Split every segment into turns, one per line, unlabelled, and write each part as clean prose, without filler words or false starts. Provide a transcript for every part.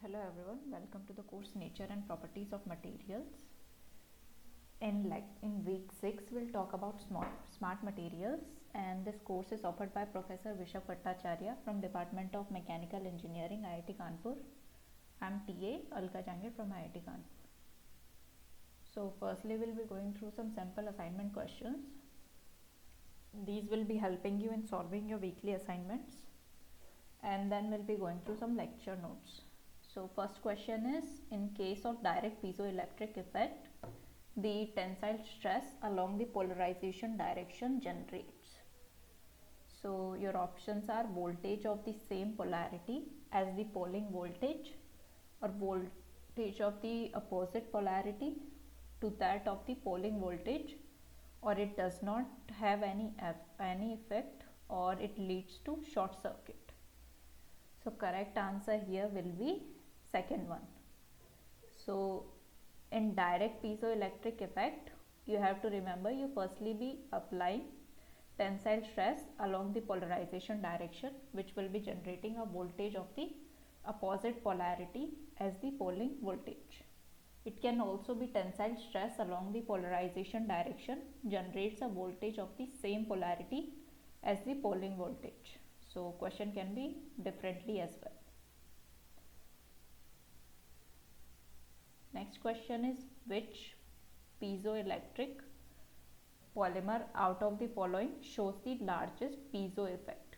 Hello everyone, welcome to the course Nature and Properties of Materials. In week 6 we'll talk about smart materials, and this course is offered by Professor Vishal Bhattacharya from Department of Mechanical Engineering, IIT Kanpur. I'm TA Alka Jangir from IIT Kanpur. So firstly we'll be going through some sample assignment questions. These will be helping you in solving your weekly assignments, and then we'll be going through some lecture notes. So first question is, in case of direct piezoelectric effect, the tensile stress along the polarization direction generates. So your options are voltage of the same polarity as the Pauling voltage, or voltage of the opposite polarity to that of the Pauling voltage, or it does not have any effect, or it leads to short circuit. So correct answer here will be second one. So in direct piezoelectric effect, you have to remember, you firstly be applying tensile stress along the polarization direction, which will be generating a voltage of the opposite polarity as the Pauling voltage. It can also be tensile stress along the polarization direction generates a voltage of the same polarity as the Pauling voltage. So question can be differently as well. Next question is, which piezoelectric polymer out of the following shows the largest piezo effect?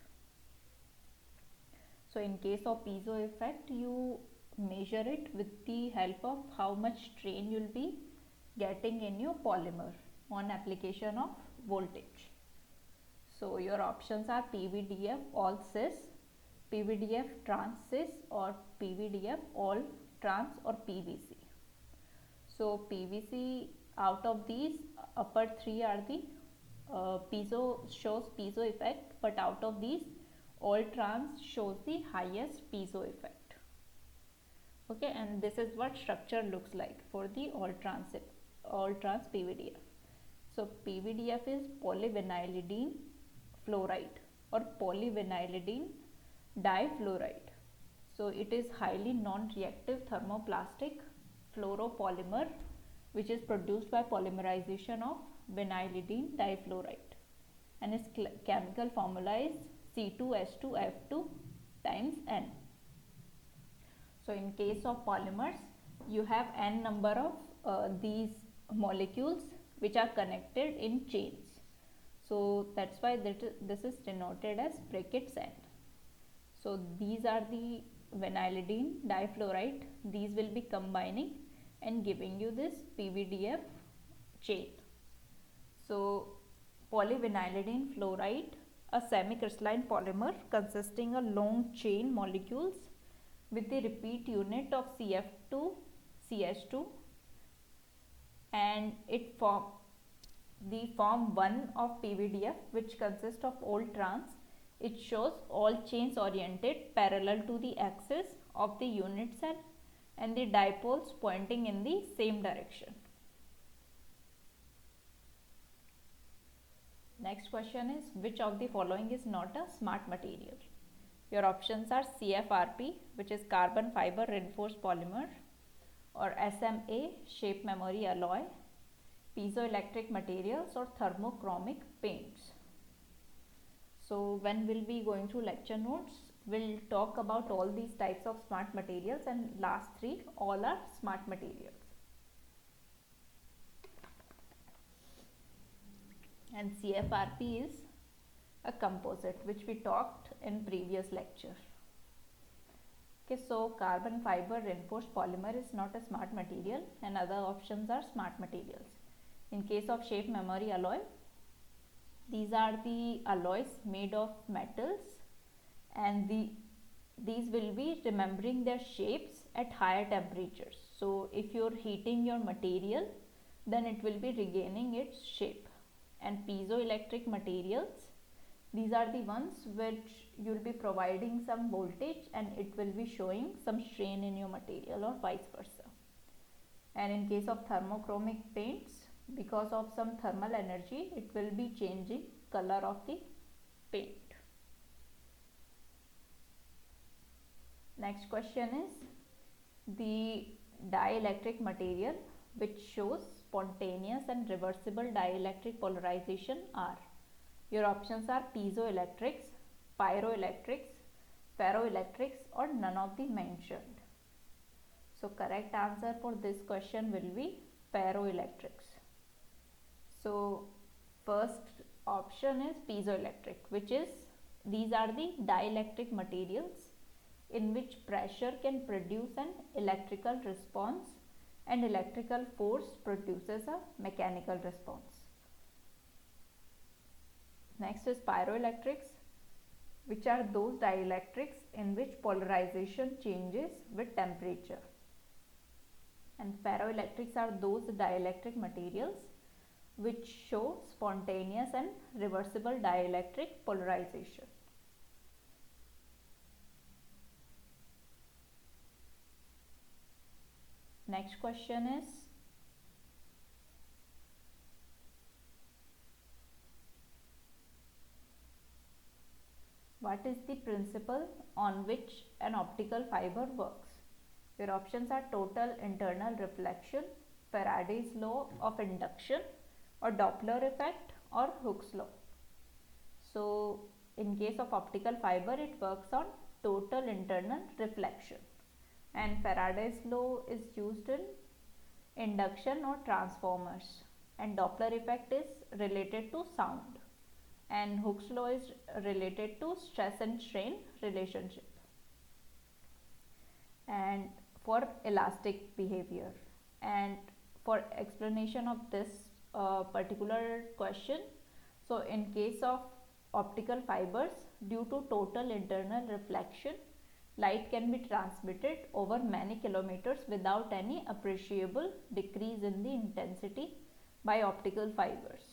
So in case of piezo effect, you measure it with the help of how much strain you will be getting in your polymer on application of voltage. So your options are PVDF all cis, PVDF trans cis, or PVDF all trans, or PVC. So PVC, out of these upper three are the shows piezo effect, but out of these all trans shows the highest piezo effect. Okay, and this is what structure looks like for the all trans PVDF. So PVDF is polyvinylidene fluoride or polyvinylidene difluoride. So it is highly non-reactive thermoplastic fluoropolymer which is produced by polymerization of vinylidene difluoride, and its chemical formula is C2H2F2 times N. So in case of polymers, you have N number of these molecules which are connected in chains. So that's why this is denoted as brackets N. So these are the vinylidene difluoride. These will be combining and giving you this PVDF chain. So polyvinylidene fluoride, a semi-crystalline polymer consisting of long chain molecules with the repeat unit of CF2 CH2, and it form 1 of PVDF, which consists of all trans. It shows all chains oriented parallel to the axis of the unit cell and the dipoles pointing in the same direction. Next question is, which of the following is not a smart material? Your options are CFRP, which is carbon fiber reinforced polymer, or SMA, shape memory alloy, piezoelectric materials, or thermochromic paints. So when we'll be going through lecture notes, we'll talk about all these types of smart materials, and last three all are smart materials. And CFRP is a composite, which we talked in previous lecture. Okay, so carbon fiber reinforced polymer is not a smart material, and other options are smart materials. In case of shape memory alloy, these are the alloys made of metals, and these will be remembering their shapes at higher temperatures. So if you're heating your material, then it will be regaining its shape. And piezoelectric materials, these are the ones which you'll be providing some voltage and it will be showing some strain in your material, or vice versa. And in case of thermochromic paints, because of some thermal energy, it will be changing color of the paint. Next question is, The dielectric material which shows spontaneous and reversible dielectric polarization are, your options are piezoelectrics, pyroelectrics, ferroelectrics, or none of the mentioned. So correct answer for this question will be ferroelectrics. So first option is piezoelectric, which is, these are the dielectric materials in which pressure can produce an electrical response and electrical force produces a mechanical response. Next is pyroelectrics, which are those dielectrics in which polarization changes with temperature. And ferroelectrics are those dielectric materials which show spontaneous and reversible dielectric polarization. Next question is, what is the principle on which an optical fiber works? Your options are total internal reflection, Faraday's law of induction, or Doppler effect, or Hooke's law. So in case of optical fiber, it works on total internal reflection, and Faraday's law is used in induction or transformers, and Doppler effect is related to sound, and Hooke's law is related to stress and strain relationship. And for elastic behavior, and for explanation of this particular question, so in case of optical fibers, due to total internal reflection, light can be transmitted over many kilometers without any appreciable decrease in the intensity by optical fibers.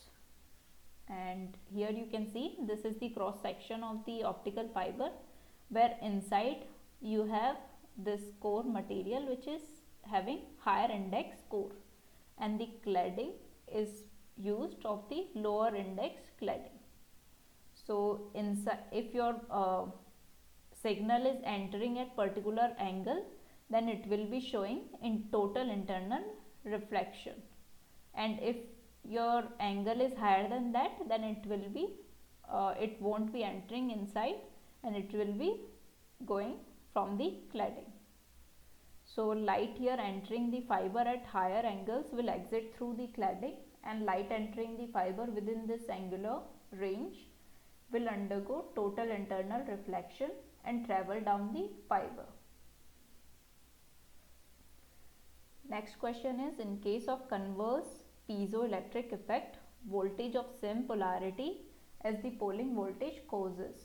And here you can see, this is the cross section of the optical fiber, where inside you have this core material which is having higher index core, and the cladding is used of the lower index cladding. So inside, if your signal is entering at particular angle, then it will be showing in total internal reflection, and if your angle is higher than that, then it will be it won't be entering inside, and it will be going from the cladding. So light here entering the fiber at higher angles will exit through the cladding, and light entering the fiber within this angular range will undergo total internal reflection and travel down the fiber. Next question is, in case of converse piezoelectric effect, voltage of same polarity as the Pauling voltage causes.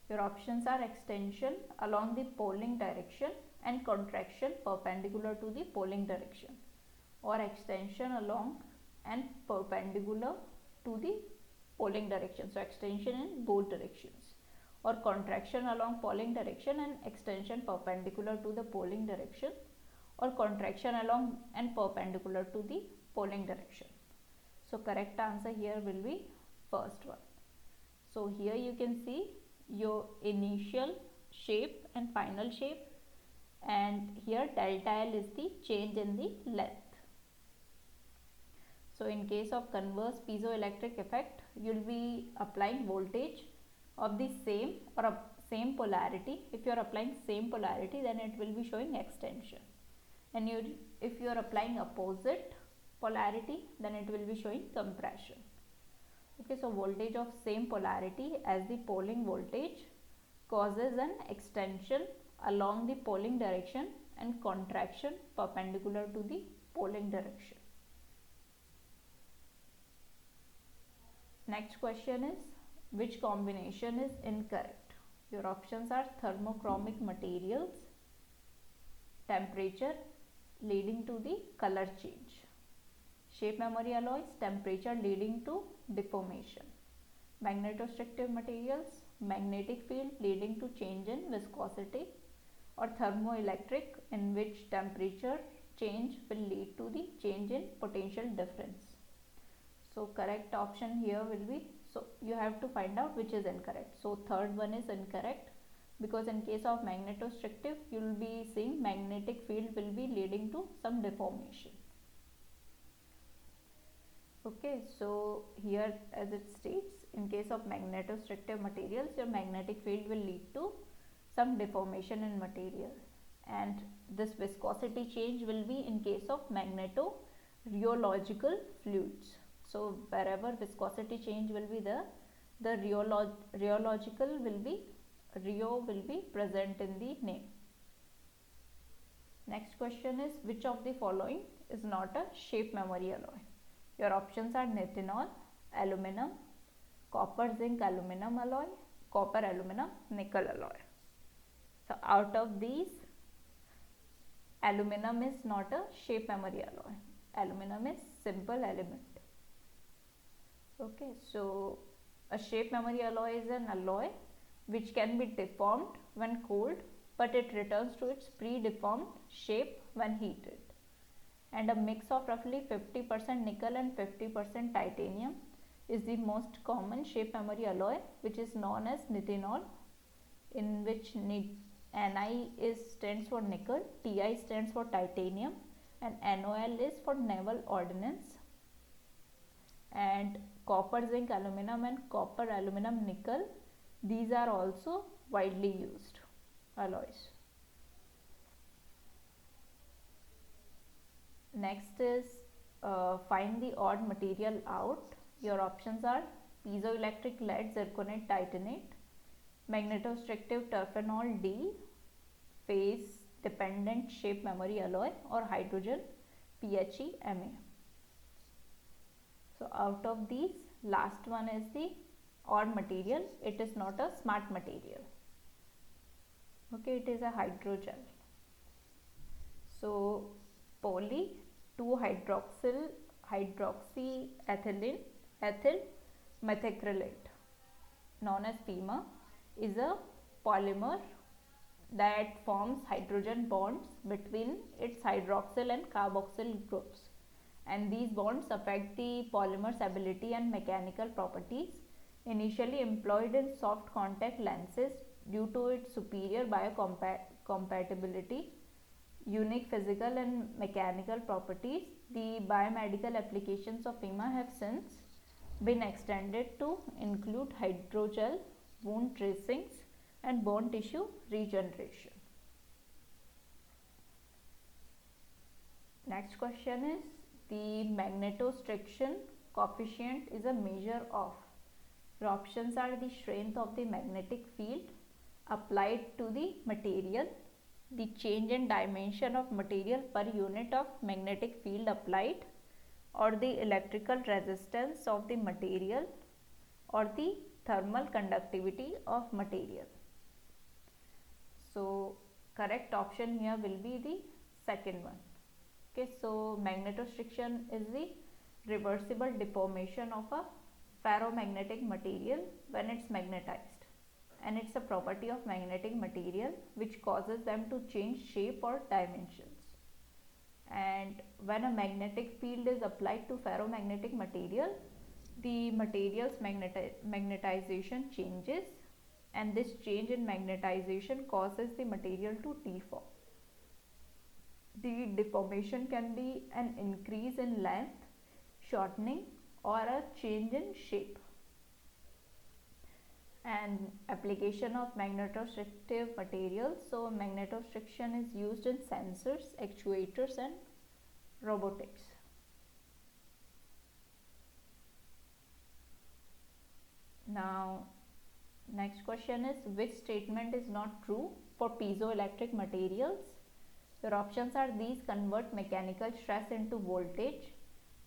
Your options are extension along the Pauling direction and contraction perpendicular to the Pauling direction, or extension along and perpendicular to the Pauling direction. So extension in both directions, or contraction along Pauling direction and extension perpendicular to the Pauling direction, or contraction along and perpendicular to the Pauling direction. So correct answer here will be first one. So here you can see your initial shape and final shape, and here delta L is the change in the length. So in case of converse piezoelectric effect, you will be applying voltage of the same or same polarity. If you are applying same polarity, then it will be showing extension, and if you are applying opposite polarity, then it will be showing compression. Okay, so voltage of same polarity as the Pauling voltage causes an extension along the Pauling direction and contraction perpendicular to the Pauling direction. Next question is, which combination is incorrect? Your options are thermochromic materials, temperature leading to the color change, shape memory alloys, temperature leading to deformation, magnetostrictive materials, magnetic field leading to change in viscosity, or thermoelectric, in which temperature change will lead to the change in potential difference. So correct option here will be, so you have to find out which is incorrect. So third one is incorrect. because in case of magnetostrictive you will be seeing magnetic field will be leading to some deformation. Okay, so here as it states, in case of magnetostrictive materials, your magnetic field will lead to some deformation in material, and this viscosity change will be in case of magnetorheological fluids. So wherever viscosity change will be there, the rheological will be present in the name. Next question is, which of the following is not a shape memory alloy? Your options are nitinol, aluminum, copper zinc aluminum alloy, copper aluminum nickel alloy. So out of these, aluminum is not a shape memory alloy. Aluminum is simple element. Okay, so a shape memory alloy is an alloy which can be deformed when cooled, but it returns to its pre-deformed shape when heated. And a mix of roughly 50% nickel and 50% titanium is the most common shape memory alloy, which is known as nitinol, in which Ni stands for nickel, Ti stands for titanium, and NOL is for naval ordnance. And copper zinc aluminum and copper aluminum nickel, these are also widely used alloys. Next is find the odd material out. Your options are piezoelectric lead zirconate titanate, magnetostrictive terphenol D, phase dependent shape memory alloy, or hydrogen PHEMA. So out of these, last one is the odd material. It is not a smart material. Okay, it is a hydrogel. So poly 2-hydroxyethylene ethyl methacrylate, known as PEMA, is a polymer that forms hydrogen bonds between its hydroxyl and carboxyl groups, and these bonds affect the polymer's ability and mechanical properties. Initially employed in soft contact lenses due to its superior biocompatibility, unique physical and mechanical properties, the biomedical applications of PEMA have since been extended to include hydrogel, wound dressings, and bone tissue regeneration. Next question is, the magnetostriction coefficient is a measure of. Your options are the strength of the magnetic field applied to the material, the change in dimension of material per unit of magnetic field applied, or the electrical resistance of the material, or the thermal conductivity of material. So correct option here will be the second one. Okay, so magnetostriction is the reversible deformation of a ferromagnetic material when it's magnetized, and it's a property of magnetic material which causes them to change shape or dimensions. And when a magnetic field is applied to ferromagnetic material, the material's magnetization changes, and this change in magnetization causes the material to deform. The deformation can be an increase in length, shortening, or a change in shape. And application of magnetostrictive materials. So magnetostriction is used in sensors, actuators, and robotics. Now next question is, which statement is not true for piezoelectric materials? Your options are, these convert mechanical stress into voltage,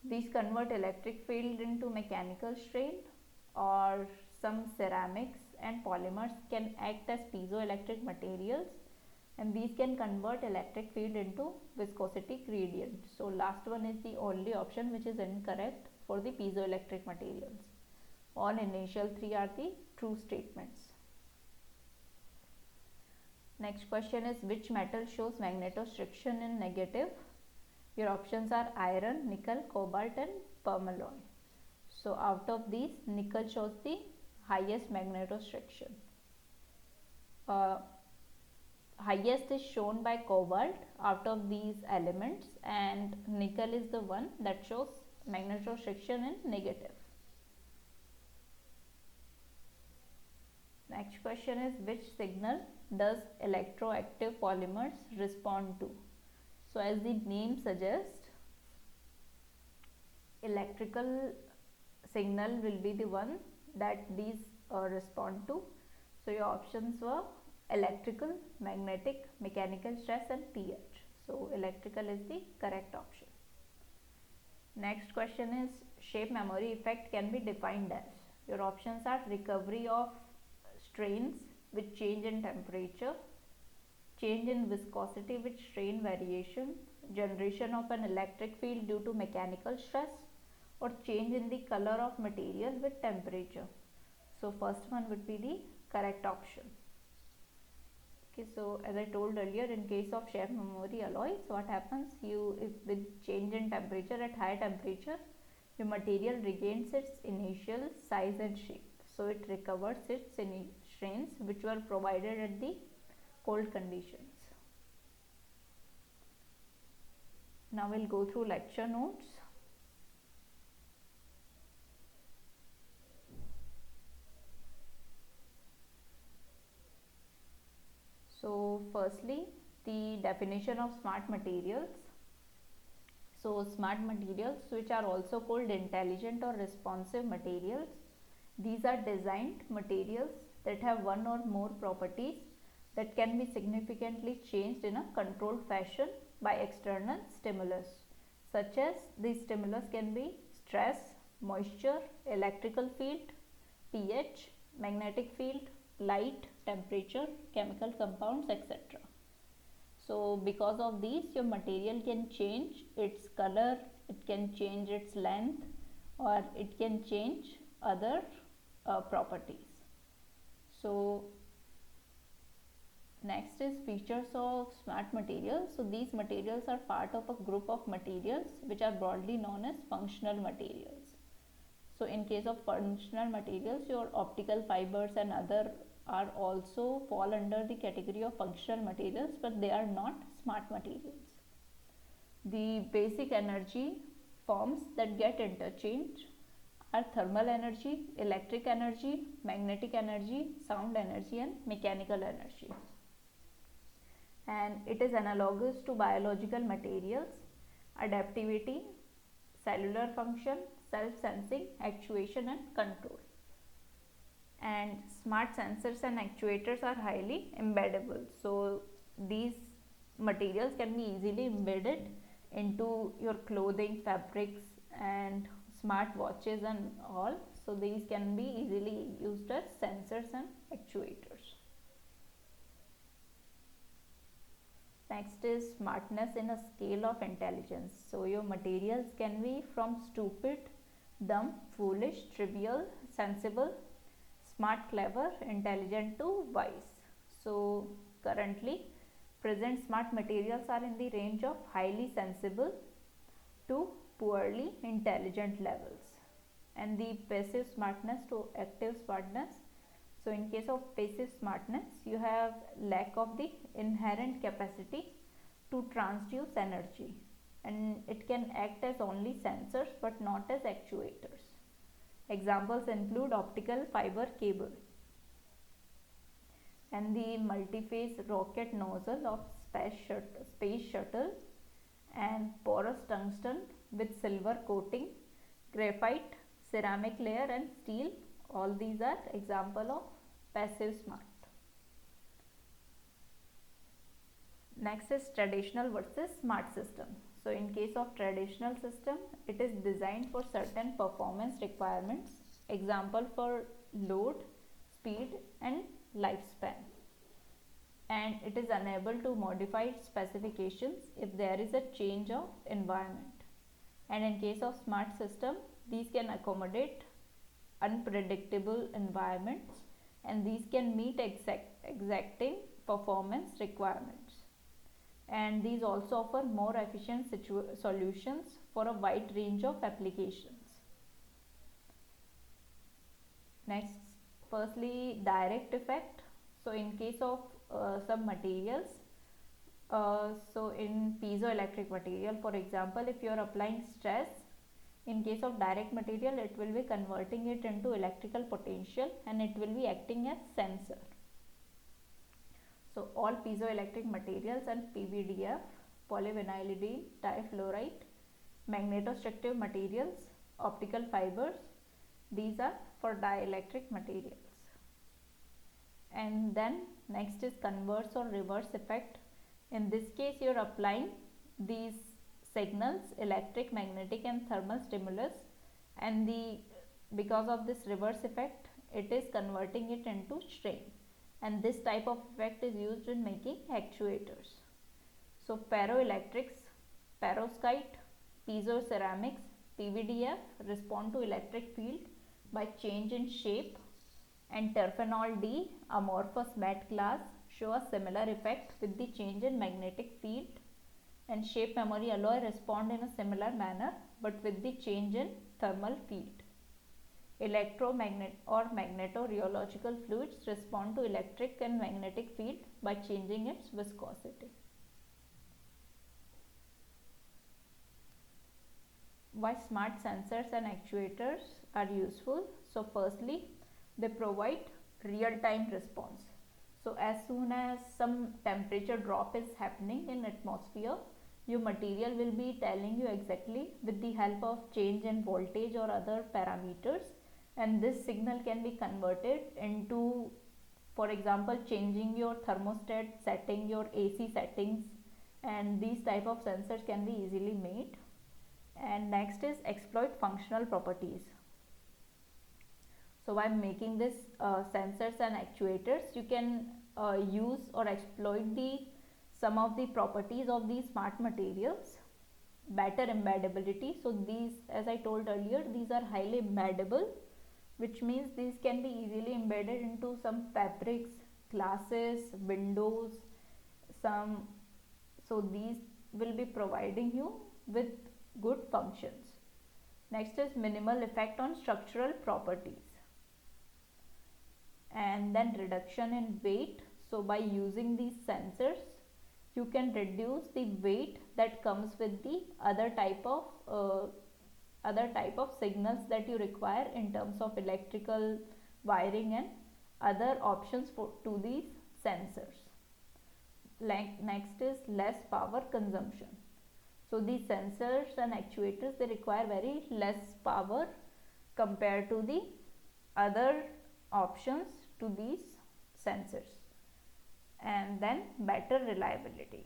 these convert electric field into mechanical strain, or some ceramics and polymers can act as piezoelectric materials, and these can convert electric field into viscosity gradient. So last one is the only option which is incorrect for the piezoelectric materials. All initial three are the true statements. Next question is, which metal shows magnetostriction in negative? Your options are iron, nickel, cobalt, and permalloy. So out of these, nickel shows the highest magnetostriction. uh, highest is shown by cobalt out of these elements, and nickel is the one that shows magnetostriction in negative. Next question is, which signal does electroactive polymers respond to? So as the name suggests, electrical signal will be the one that these respond to. So your options were electrical, magnetic, mechanical stress and pH. So electrical is the correct option. Next question is, shape memory effect can be defined as. Your options are recovery of strains with change in temperature, change in viscosity with strain variation, generation of an electric field due to mechanical stress, or change in the color of material with temperature. So first one would be the correct option. Okay, so as I told earlier, in case of shape memory alloys, what happens, if with change in temperature, at high temperature, your material regains its initial size and shape. So it recovers its strains which were provided at the cold conditions. Now we'll go through lecture notes. So firstly, the definition of smart materials. So smart materials, which are also called intelligent or responsive materials, these are designed materials that have one or more properties that can be significantly changed in a controlled fashion by external stimulus, such as these stimulus can be stress, moisture, electrical field, pH, magnetic field, light, temperature, chemical compounds, etc. So because of these, your material can change its color, it can change its length, or it can change other properties. So next is features of smart materials. So these materials are part of a group of materials which are broadly known as functional materials. So in case of functional materials, your optical fibers and other are also fall under the category of functional materials, but they are not smart materials. The basic energy forms that get interchanged are thermal energy, electric energy, magnetic energy, sound energy and mechanical energy. And it is analogous to biological materials, adaptivity, cellular function, self-sensing, actuation and control. And smart sensors and actuators are highly embeddable. So these materials can be easily embedded into your clothing, fabrics and smart watches and all. So these can be easily used as sensors and actuators. Next is smartness in a scale of intelligence. So your materials can be from stupid, dumb, foolish, trivial, sensible, smart, clever, intelligent to wise. So currently present smart materials are in the range of highly sensible to poorly intelligent levels, and the passive smartness to active smartness. So in case of passive smartness, you have lack of the inherent capacity to transduce energy, and it can act as only sensors but not as actuators. Examples include optical fiber cable and the multi-phase rocket nozzle of space shuttle, and porous tungsten with silver coating, graphite, ceramic layer and steel. All these are example of passive smart. Next is traditional versus smart system. So in case of traditional system, it is designed for certain performance requirements. Example for load, speed and lifespan. And it is unable to modify its specifications if there is a change of environment. And in case of smart system, these can accommodate unpredictable environments, and these can meet exacting performance requirements, and these also offer more efficient solutions for a wide range of applications. Next, firstly, direct effect. So in case of some materials, so in piezoelectric material, for example, if you are applying stress, in case of direct material, it will be converting it into electrical potential and it will be acting as sensor. So all piezoelectric materials and PVDF, polyvinylidene difluoride, magnetostructive materials, optical fibers, these are for dielectric materials. And then next is converse or reverse effect. In this case, you are applying these signals, electric, magnetic and thermal stimulus, and because of this reverse effect, it is converting it into strain, and this type of effect is used in making actuators. So ferroelectrics, perovskite, piezoceramics, PVDF respond to electric field by change in shape, and terphenol D, amorphous matte glass, show a similar effect with the change in magnetic field, and shape memory alloy respond in a similar manner but with the change in thermal field. Electromagnet or magnetorheological fluids respond to electric and magnetic field by changing its viscosity. Why smart sensors and actuators are useful? So firstly, they provide real-time response. So as soon as some temperature drop is happening in atmosphere, your material will be telling you exactly with the help of change in voltage or other parameters, and this signal can be converted into, for example, changing your thermostat setting, your AC settings, and these type of sensors can be easily made. And next is exploit functional properties. So by making this sensors and actuators, you can use or exploit some of the properties of these smart materials. Better embeddability. So these, as I told earlier, these are highly embeddable, which means these can be easily embedded into some fabrics, glasses, windows, so these will be providing you with good functions. Next is minimal effect on structural properties, and then reduction in weight. So by using these sensors, you can reduce the weight that comes with the other type of signals that you require in terms of electrical wiring and other options to these sensors. Like next is less power consumption. So these sensors and actuators, they require very less power compared to the other options to these sensors. And then better reliability.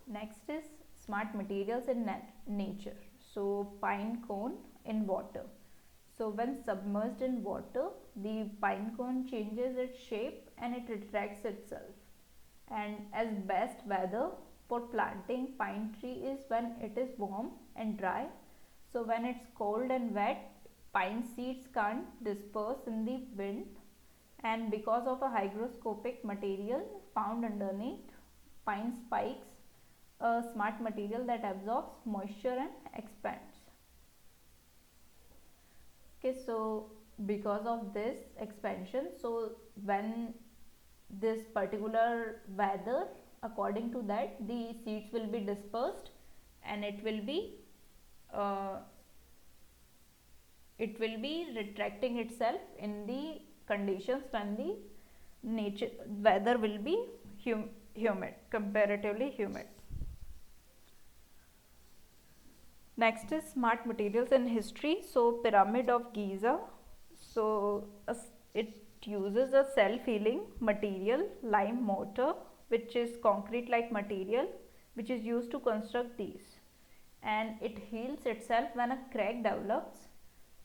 Next is smart materials in nature. So pine cone in water. So when submerged in water, the pine cone changes its shape and it retracts itself. And as best weather for planting pine tree is when it is warm and dry. So when it's cold and wet, pine seeds can't disperse in the wind, and because of a hygroscopic material found underneath pine spikes, a smart material that absorbs moisture and expands. Okay, so because of this expansion, so when this particular weather, according to that, the seeds will be dispersed and it will be retracting itself in the conditions when the weather will be humid, comparatively humid. Next is smart materials in history. So Pyramid of Giza. So it uses a self-healing material, lime mortar, which is concrete like material, which is used to construct these, and it heals itself when a crack develops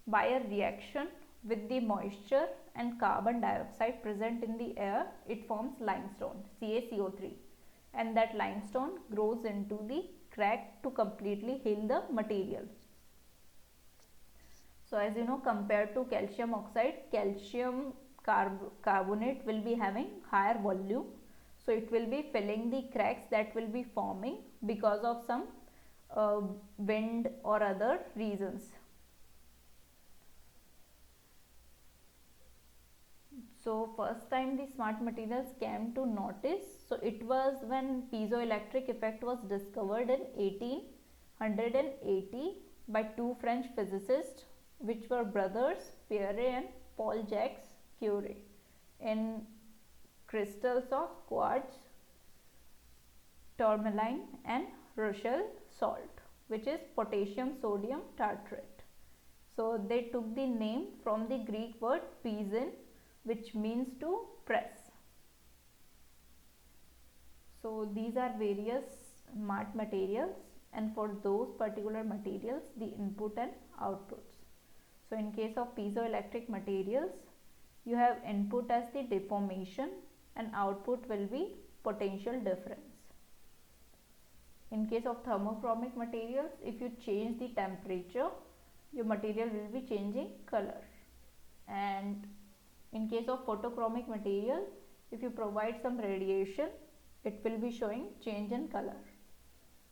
by a reaction with the moisture and carbon dioxide present in the air. It forms limestone, CaCO3, and that limestone grows into the crack to completely heal the material. So as you know, compared to calcium oxide, calcium carbonate will be having higher volume, so it will be filling the cracks that will be forming because of some wind or other reasons. So first time the smart materials came to notice, so it was when piezoelectric effect was discovered in 1880 by two French physicists, which were brothers Pierre and Paul Jacques Curie, in crystals of quartz, tourmaline and Rochelle salt, which is potassium sodium tartrate. So they took the name from the Greek word piezo, which means to press. So these are various smart materials, and for those particular materials the input and outputs. So in case of piezoelectric materials, you have input as the deformation and output will be potential difference. In case of thermochromic materials, if you change the temperature, your material will be changing color. And in case of photochromic material, if you provide some radiation, it will be showing change in color.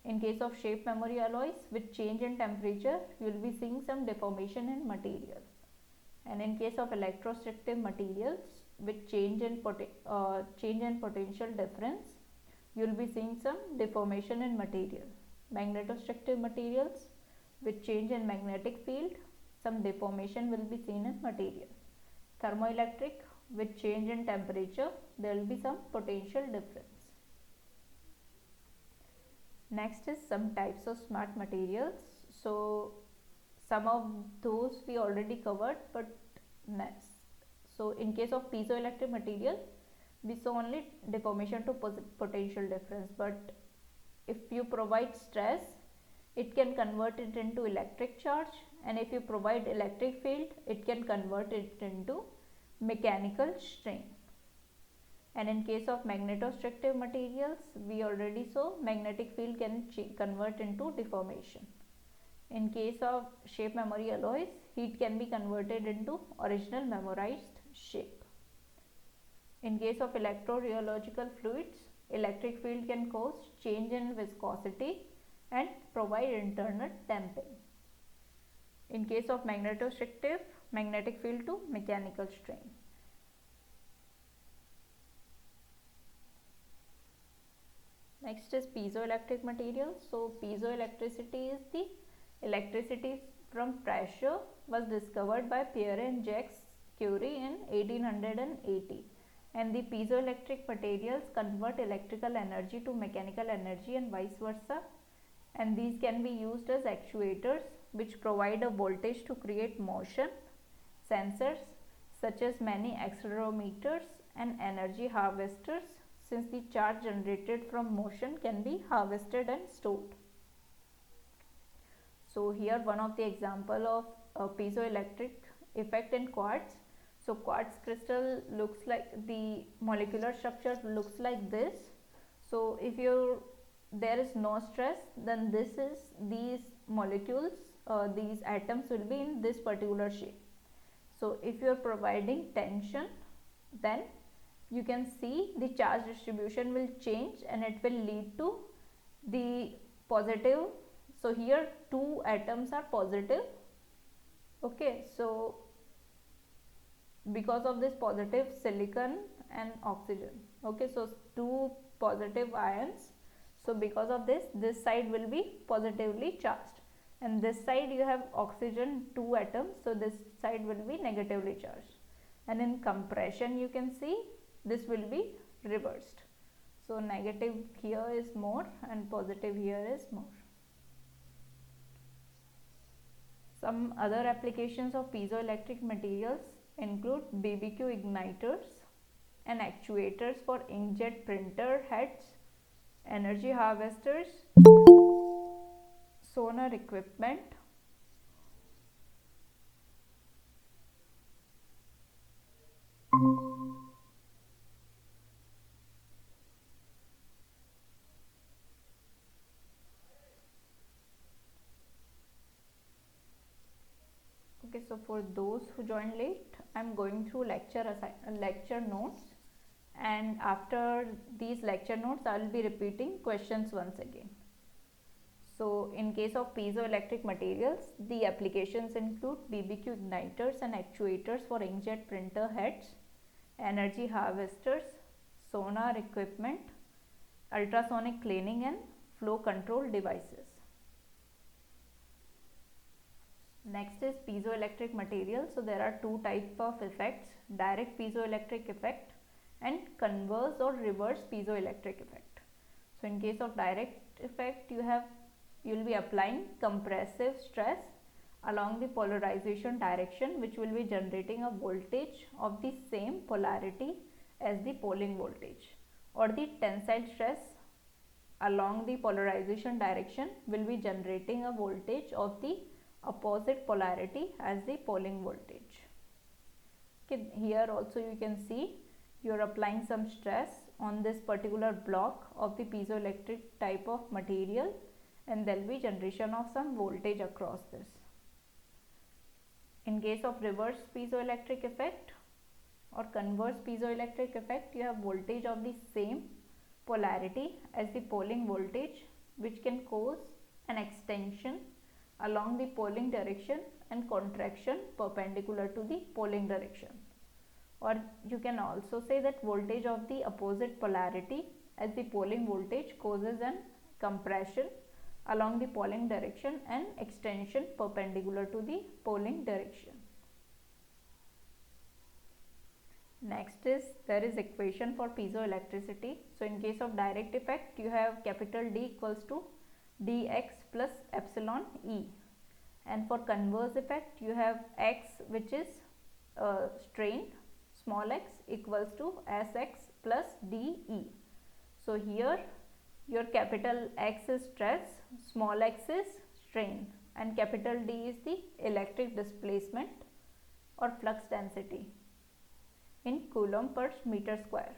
In case of shape memory alloys, with change in temperature, you will be seeing some deformation in material. And in case of electrostatic materials, with change in potential difference, you will be seeing some deformation in material. Magnetostrictive materials, with change in magnetic field, some deformation will be seen in material. Thermoelectric, with change in temperature, there will be some potential difference. Next is some types of smart materials. So some of those we already covered, but next. So in case of piezoelectric material, we saw only deformation to potential difference, but if you provide stress, it can convert it into electric charge, and if you provide electric field, it can convert it into mechanical strain. And in case of magnetostrictive materials, we already saw magnetic field can convert into deformation. In case of shape memory alloys, heat can be converted into original memorized shape. In case of electrorheological fluids, electric field can cause change in viscosity and provide internal damping. In case of magnetostrictive, magnetic field to mechanical strain. Next is piezoelectric materials. So piezoelectricity is the electricity from pressure was discovered by Pierre and Jacques Curie in 1880. And the piezoelectric materials convert electrical energy to mechanical energy and vice versa, and these can be used as actuators which provide a voltage to create motion, sensors such as many accelerometers and energy harvesters, since the charge generated from motion can be harvested and stored. So here one of the example of a piezoelectric effect in quartz. So quartz crystal looks like, the molecular structure looks like this. So if there is no stress, then these molecules, these atoms will be in this particular shape. So if you are providing tension, then you can see the charge distribution will change and it will lead to the positive. So here two atoms are positive. Okay, so because of this positive silicon and oxygen, okay, so two positive ions, so because of this side will be positively charged, and this side you have oxygen, two atoms, so this side will be negatively charged, and in compression you can see this will be reversed. So negative here is more and positive here is more. Some other applications of piezoelectric materials include BBQ igniters and actuators for inkjet printer heads, energy harvesters, sonar equipment, okay. So for those who joined late, I am going through lecture notes, and after these lecture notes I will be repeating questions once again. So in case of piezoelectric materials, the applications include BBQ igniters and actuators for inkjet printer heads, energy harvesters, sonar equipment, ultrasonic cleaning and flow control devices. Next is piezoelectric material. So there are two types of effects: direct piezoelectric effect and converse or reverse piezoelectric effect. So in case of direct effect, you will be applying compressive stress along the polarization direction, which will be generating a voltage of the same polarity as the Pauling voltage, or the tensile stress along the polarization direction will be generating a voltage of the opposite polarity as the Pauling voltage. Okay, here also you can see you are applying some stress on this particular block of the piezoelectric type of material, and there will be generation of some voltage across this. In case of reverse piezoelectric effect or converse piezoelectric effect, you have voltage of the same polarity as the Pauling voltage, which can cause an extension along the Pauling direction and contraction perpendicular to the Pauling direction. Or you can also say that voltage of the opposite polarity as the Pauling voltage causes an compression along the Pauling direction and extension perpendicular to the Pauling direction. Next is there is equation for piezoelectricity. So in case of direct effect, you have capital D equals to dx plus epsilon E, and for converse effect you have x, which is strain, small x, equals to Sx plus dE. So here your capital X is stress, small x is strain, and capital D is the electric displacement or flux density in coulomb per meter square,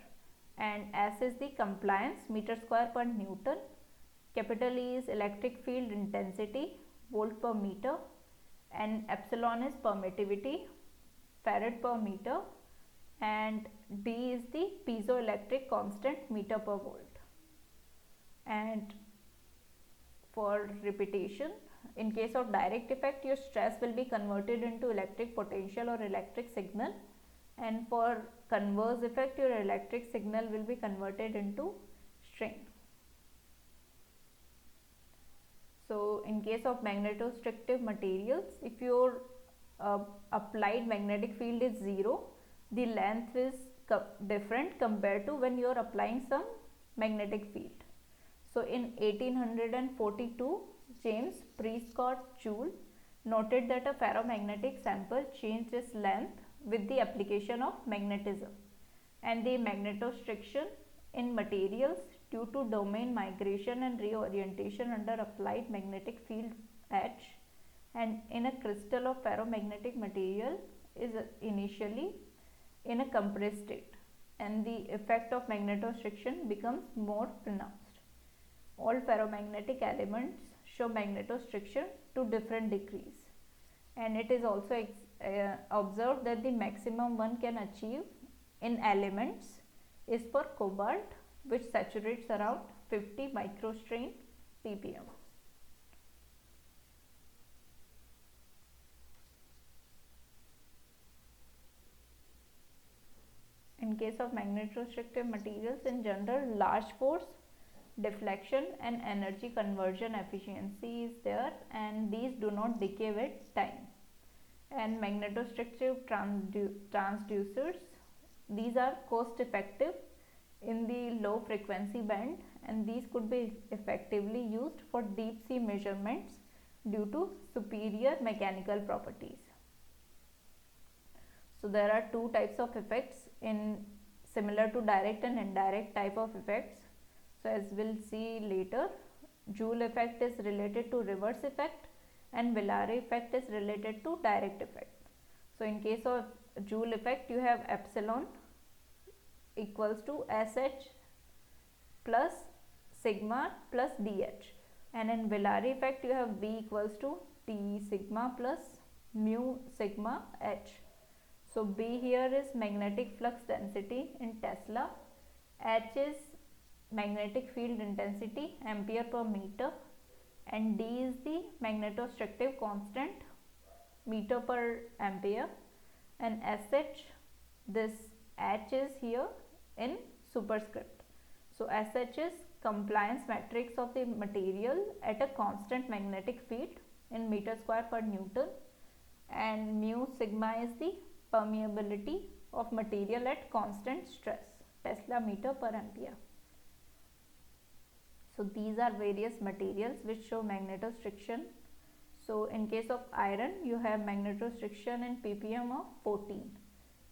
and S is the compliance, meter square per Newton. Capital E is electric field intensity, volt per meter, and epsilon is permittivity, farad per meter, and D is the piezoelectric constant, meter per volt. And for repetition, in case of direct effect, your stress will be converted into electric potential or electric signal, and for converse effect, your electric signal will be converted into strain. So in case of magnetostrictive materials, if your applied magnetic field is 0, the length is different compared to when you are applying some magnetic field. So in 1842, James Prescott Joule noted that a ferromagnetic sample changed its length with the application of magnetism, and the magnetostriction in materials due to domain migration and reorientation under applied magnetic field H, and in a crystal of ferromagnetic material is initially in a compressed state, and the effect of magnetostriction becomes more pronounced. All ferromagnetic elements show magnetostriction to different degrees, and it is also observed that the maximum one can achieve in elements is for cobalt, which saturates around 50 microstrain ppm. In case of magnetostrictive materials, in general, large force, deflection and energy conversion efficiency is there, and these do not decay with time. And magnetostrictive transducers, these are cost effective in the low frequency band, and these could be effectively used for deep sea measurements due to superior mechanical properties. So there are two types of effects in similar to direct and indirect type of effects. So as we'll see later, Joule effect is related to reverse effect and Villare effect is related to direct effect. So in case of Joule effect, you have epsilon equals to SH plus sigma plus DH, and in Villare effect you have V equals to T sigma plus mu sigma H. So B here is magnetic flux density in Tesla, H is magnetic field intensity ampere per meter, and D is the magnetostrictive constant meter per ampere, and SH, this H is here in superscript. So SH is compliance matrix of the material at a constant magnetic field in meter square per Newton, and mu sigma is the permeability of material at constant stress, Tesla meter per ampere. So these are various materials which show magnetostriction. So in case of iron, you have magnetostriction in ppm of 14.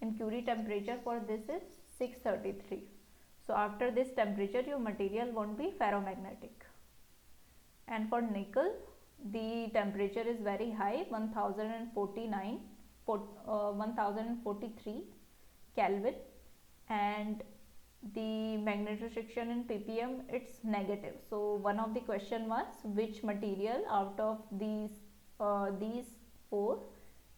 In Curie temperature for this is 633. So after this temperature, your material won't be ferromagnetic. And for nickel, the temperature is very high, 1043 Kelvin, and the magnetostriction in ppm it's negative. So one of the question was which material out of these four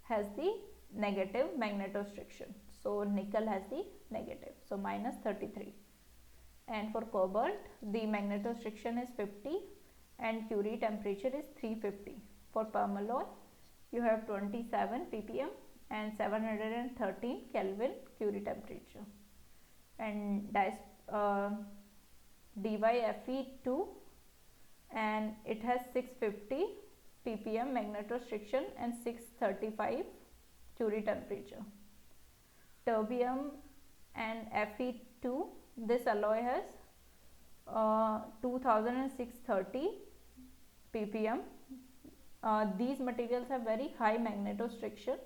has the negative magnetostriction. So nickel has the negative, so minus 33. And for cobalt, the magnetostriction is 50 and Curie temperature is 350. For permalloy, you have 27 ppm and 713 Kelvin Curie temperature. And DYFE2, and it has 650 ppm magnetostriction and 635 Curie temperature. Terbium and Fe2, this alloy has 2630 ppm. These materials have very high magnetostriction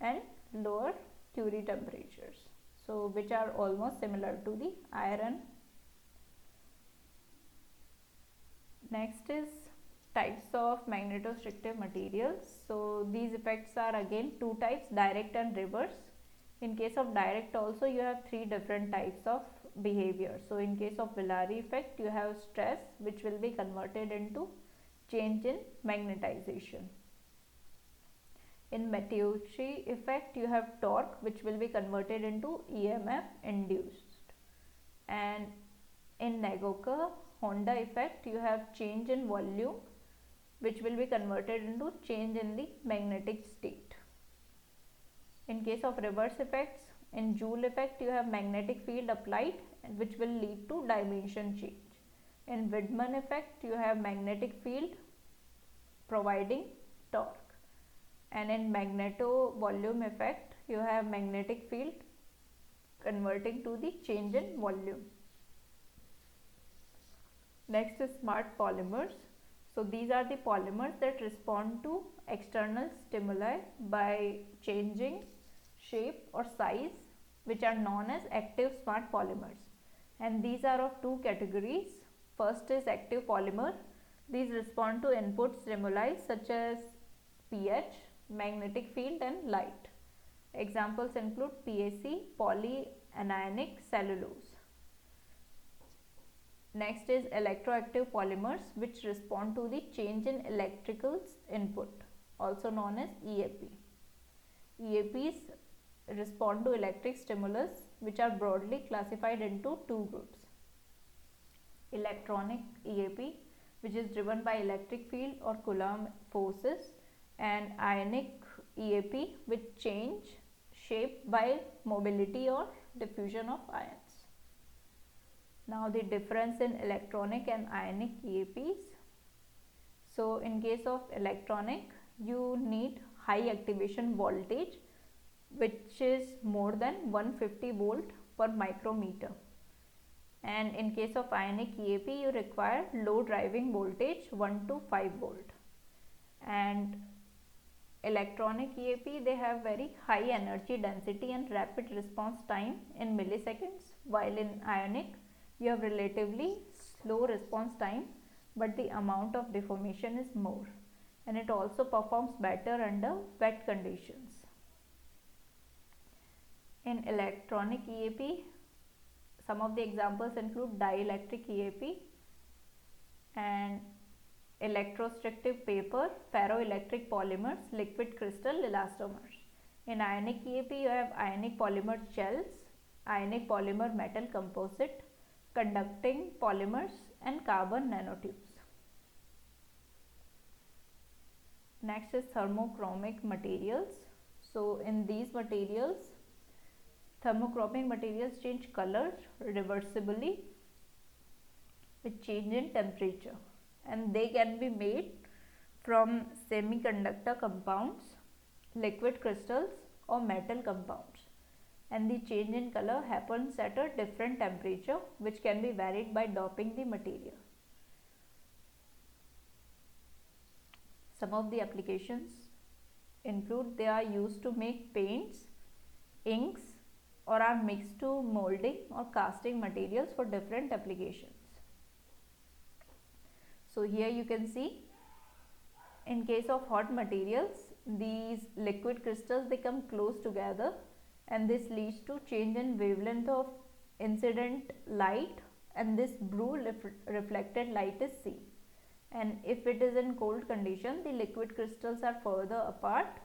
and lower Curie temperatures, so which are almost similar to the iron. Next is types of magnetostrictive materials. So these effects are again two types, direct and reverse. In case of direct also, you have three different types of behavior. So in case of Villari effect, you have stress, which will be converted into change in magnetization. In Matteucci effect, you have torque, which will be converted into EMF induced. And in Nagoka Honda effect, you have change in volume, which will be converted into change in the magnetic state. In case of reverse effects, in Joule effect, you have magnetic field applied, which will lead to dimension change. In Widman effect, you have magnetic field providing torque. And in magneto-volume effect, you have magnetic field converting to the change in volume. Next is smart polymers. So these are the polymers that respond to external stimuli by changing shape or size, which are known as active smart polymers. And these are of two categories. First is active polymer. These respond to input stimuli such as pH, magnetic field and light. Examples include PAC, polyanionic cellulose. Next is electroactive polymers, which respond to the change in electrical input, also known as EAP. EAPs respond to electric stimulus, which are broadly classified into two groups. Electronic EAP, which is driven by electric field or Coulomb forces, and ionic EAP, which change shape by mobility or diffusion of ions. Now the difference in electronic and ionic EAPs. So in case of electronic, you need high activation voltage, which is more than 150 volt per micrometer. And in case of ionic EAP, you require low driving voltage 1 to 5 volt. And electronic EAP, they have very high energy density and rapid response time in milliseconds, while in ionic you have relatively slow response time, but the amount of deformation is more, and it also performs better under wet conditions. In electronic EAP, some of the examples include dielectric EAP and electrostrictive paper, ferroelectric polymers, liquid crystal elastomers. In ionic EAP, you have ionic polymer gels, ionic polymer metal composite, conducting polymers and carbon nanotubes. Next is thermochromic materials. So in these materials, Thermochromic materials change color reversibly with change in temperature, and they can be made from semiconductor compounds, liquid crystals, or metal compounds. And the change in color happens at a different temperature, which can be varied by doping the material. Some of the applications include they are used to make paints, inks, or are mixed to molding or casting materials for different applications. So here you can see, in case of hot materials, these liquid crystals, they come close together, and this leads to change in wavelength of incident light, and this blue reflected light is seen. And if it is in cold condition, the liquid crystals are further apart,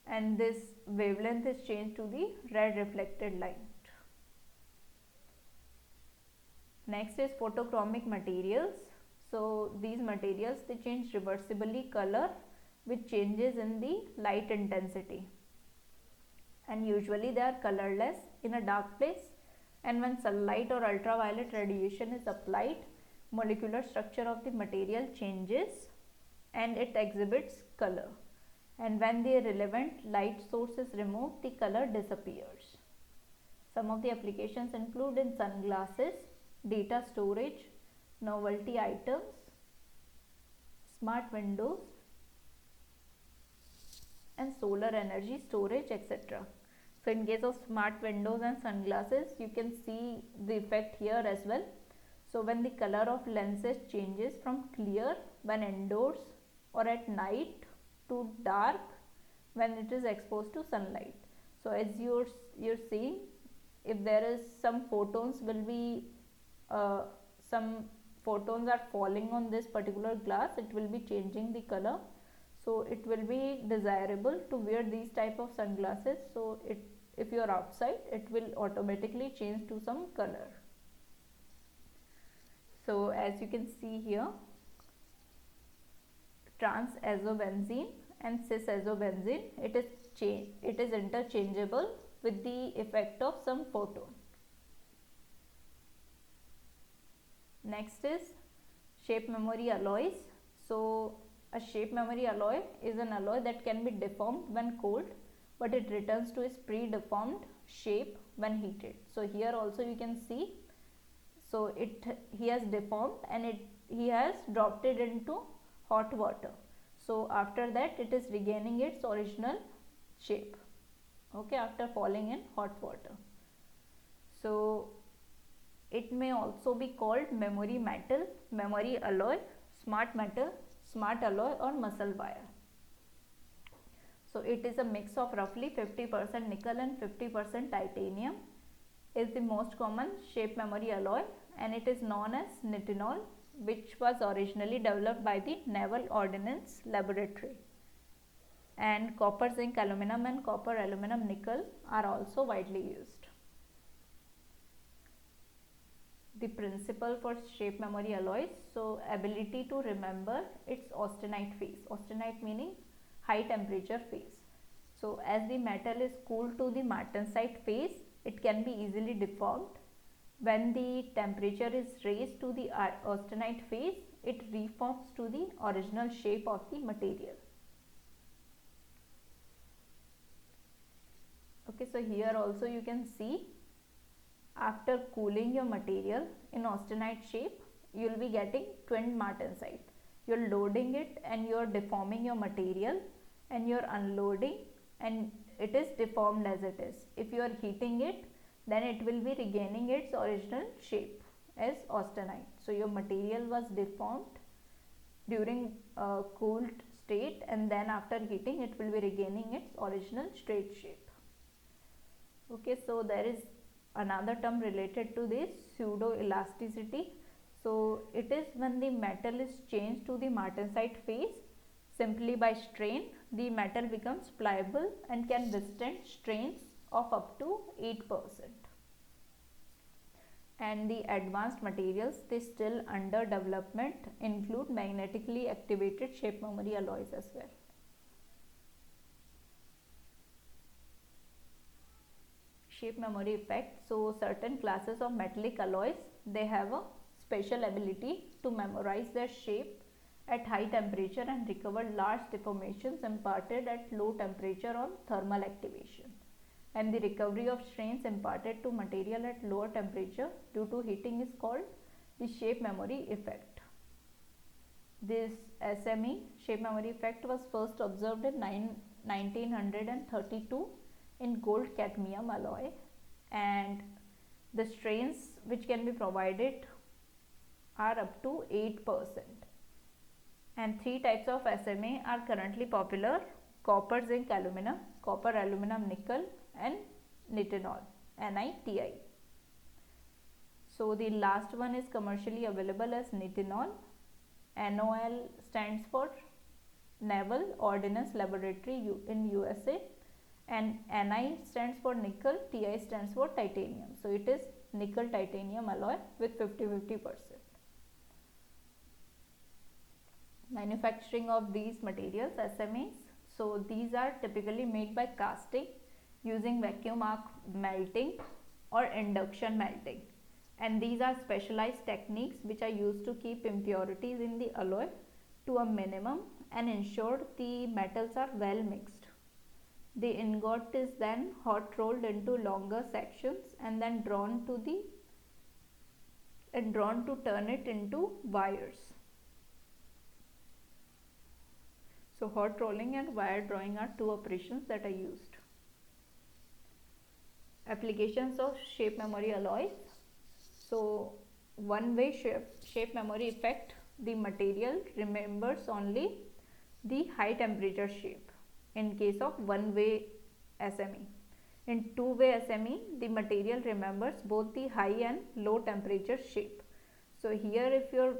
and this wavelength is changed to the red reflected light. Next is photochromic materials. So these materials, they change reversibly color with changes in the light intensity, and usually they are colorless in a dark place, and when sunlight or ultraviolet radiation is applied, molecular structure of the material changes and it exhibits color, and when the relevant light source is removed, the color disappears. Some of the applications include in sunglasses, data storage, novelty items, smart windows, and solar energy storage, etc. So in case of smart windows and sunglasses, you can see the effect here as well. So when the color of lenses changes from clear when indoors or at night to dark when it is exposed to sunlight. So as you're seeing, if there is some photons will be some photons are falling on this particular glass, it will be changing the color. So it will be desirable to wear these type of sunglasses. So if you are outside, it will automatically change to some color. So as you can see here, trans-azobenzene and cis-azobenzene, it is interchangeable with the effect of some photon. Next is shape memory alloys. So a shape memory alloy is an alloy that can be deformed when cold, but it returns to its pre-deformed shape when heated. So here also you can see, so he has deformed and he has dropped it into hot water. So after that it is regaining its original shape, okay, after falling in hot water. So it may also be called memory metal, memory alloy, smart metal, smart alloy, or muscle wire. So it is a mix of roughly 50% nickel and 50% titanium is the most common shape memory alloy, and it is known as nitinol, which was originally developed by the Naval Ordnance Laboratory. And copper, zinc, aluminum, and copper, aluminum, nickel are also widely used. The principle for shape memory alloys, so ability to remember its austenite phase, austenite meaning high temperature phase. So as the metal is cooled to the martensite phase, it can be easily deformed. When the temperature is raised to the austenite phase, it reforms to the original shape of the material. Okay, so here also you can see, after cooling your material in austenite shape, you will be getting twinned martensite. You are loading it and you are deforming your material, and you are unloading and it is deformed as it is. If you are heating it, then it will be regaining its original shape as austenite. So your material was deformed during cooled state, and then after heating it will be regaining its original straight shape. Okay, so there is another term related to this, pseudo elasticity. So it is when the metal is changed to the martensite phase. Simply by strain, the metal becomes pliable and can withstand strains of up to 8%. And the advanced materials, they still under development, include magnetically activated shape memory alloys as well. shape memory effect. So certain classes of metallic alloys, they have a special ability to memorize their shape at high temperature and recover large deformations imparted at low temperature on thermal activation. And the recovery of strains imparted to material at lower temperature due to heating is called the shape memory effect. This SME, shape memory effect, was first observed in 1932 in gold cadmium alloy, and the strains which can be provided are up to 8%. And three types of SMA are currently popular: copper, zinc, aluminum, copper, aluminum, nickel, and nitinol, NITI. So the last one is commercially available as nitinol. NOL stands for Naval Ordnance Laboratory in USA, and Ni stands for nickel, Ti stands for titanium. So it is nickel titanium alloy with 50-50%. Manufacturing of these materials, SMAs, so these are typically made by casting using vacuum arc melting or induction melting, and these are specialized techniques which are used to keep impurities in the alloy to a minimum and ensure the metals are well mixed. The ingot is then hot rolled into longer sections and then drawn to turn it into wires. So hot rolling and wire drawing are two operations that are used. Applications of shape memory alloys. So one way shape memory effect, the material remembers only the high temperature shape in case of one way SME. In two way SME, the material remembers both the high and low temperature shape. So here if you're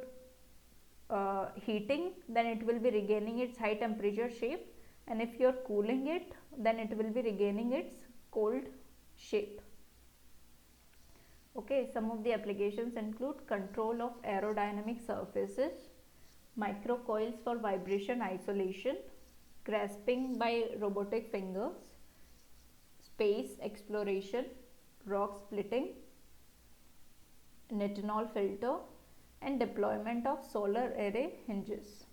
heating, then it will be regaining its high temperature shape, and if you are cooling it, then it will be regaining its cold shape. Okay, some of the applications include control of aerodynamic surfaces, microcoils for vibration isolation, grasping by robotic fingers, space exploration, rock splitting, nitinol filter, and deployment of solar array hinges.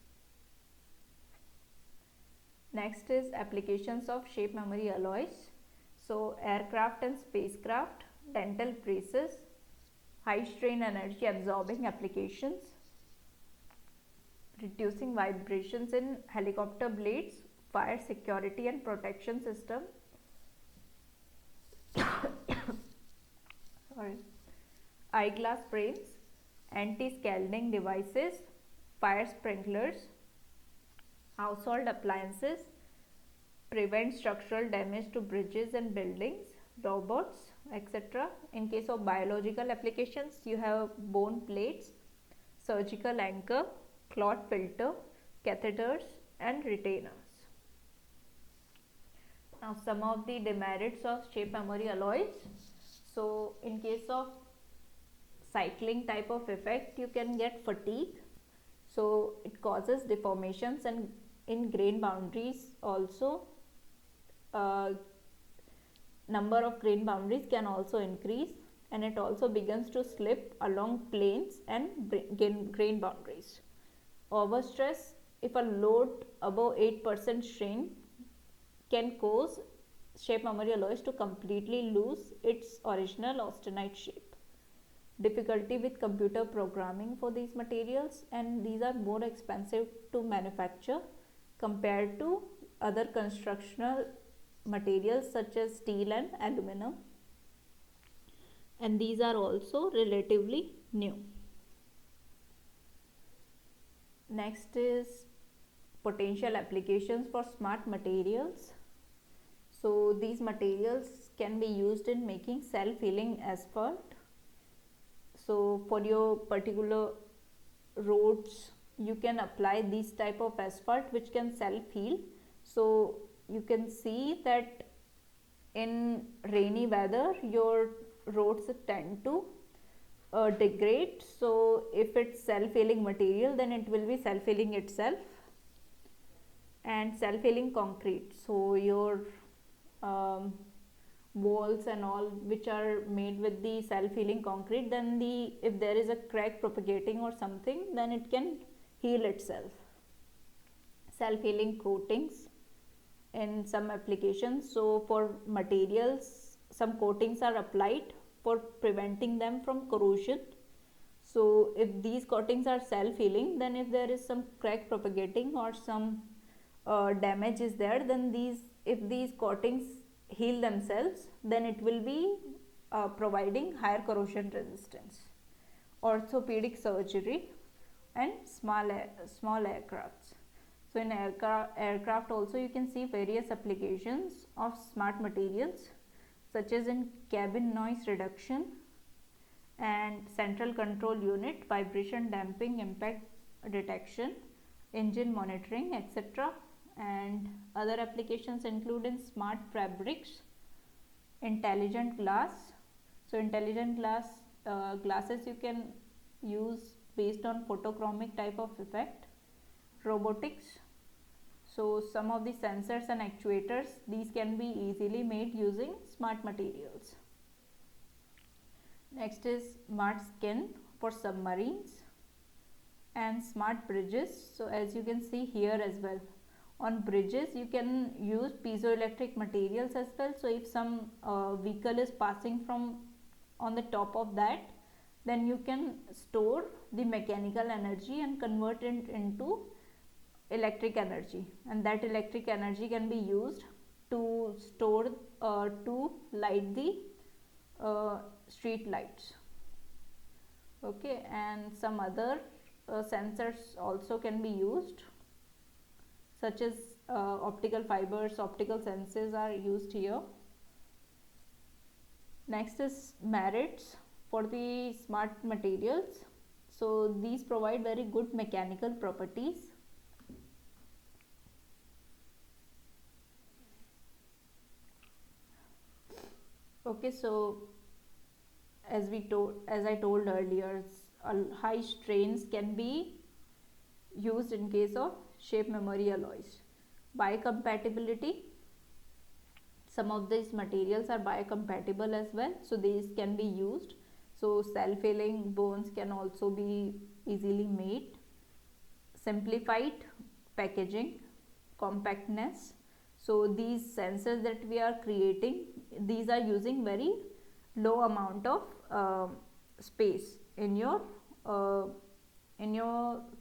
Next is applications of shape memory alloys. So aircraft and spacecraft, dental braces, high strain energy absorbing applications, reducing vibrations in helicopter blades, fire security and protection system, eyeglass frames, anti-scalding devices, fire sprinklers, household appliances, prevent structural damage to bridges and buildings, robots, etc. In case of biological applications, you have bone plates, surgical anchor, clot filter, catheters, and retainers. Now some of the demerits of shape memory alloys. So in case of cycling type of effect, you can get fatigue. So it causes deformations, and in grain boundaries also number of grain boundaries can also increase, and it also begins to slip along planes and grain boundaries. Overstress, if a load above 8% strain, can cause shape memory alloys to completely lose its original austenite shape. Difficulty with computer programming for these materials, and these are more expensive to manufacture compared to other constructional materials such as steel and aluminum, and these are also relatively new. Next is potential applications for smart materials. So these materials can be used in making self-healing asphalt. So for your particular roads, you can apply this type of asphalt which can self-heal. So you can see that in rainy weather your roads tend to degrade. So if it's self-healing material, then it will be self-healing itself. And self-healing concrete, so your walls and all which are made with the self-healing concrete, then if there is a crack propagating or something, then it can heal itself. Self-healing coatings in some applications. So for materials, some coatings are applied for preventing them from corrosion. So if these coatings are self-healing, then if there is some crack propagating or some damage is there, then if these coatings heal themselves, then it will be providing higher corrosion resistance. Orthopedic surgery and small aircrafts. So in aircraft also you can see various applications of smart materials, such as in cabin noise reduction and central control unit, vibration damping, impact detection, engine monitoring, etc. And other applications include in smart fabrics, intelligent glass. So intelligent glasses you can use based on photochromic type of effect. Robotics, so some of the sensors and actuators, these can be easily made using smart materials. Next is smart skin for submarines and smart bridges. So as you can see here as well, on bridges you can use piezoelectric materials as well. So if some vehicle is passing from on the top of that, then you can store the mechanical energy and convert it into electric energy, and that electric energy can be used to store to light the street lights. Okay, and some other sensors also can be used, such as optical fibers, optical senses are used here. Next is merits for the smart materials. So these provide very good mechanical properties. Okay, so as I told earlier, high strains can be used in case of shape memory alloys. Biocompatibility, some of these materials are biocompatible as well, so these can be used. So self-healing bones can also be easily made. Simplified packaging, compactness. So these sensors that we are creating, these are using very low amount of space in your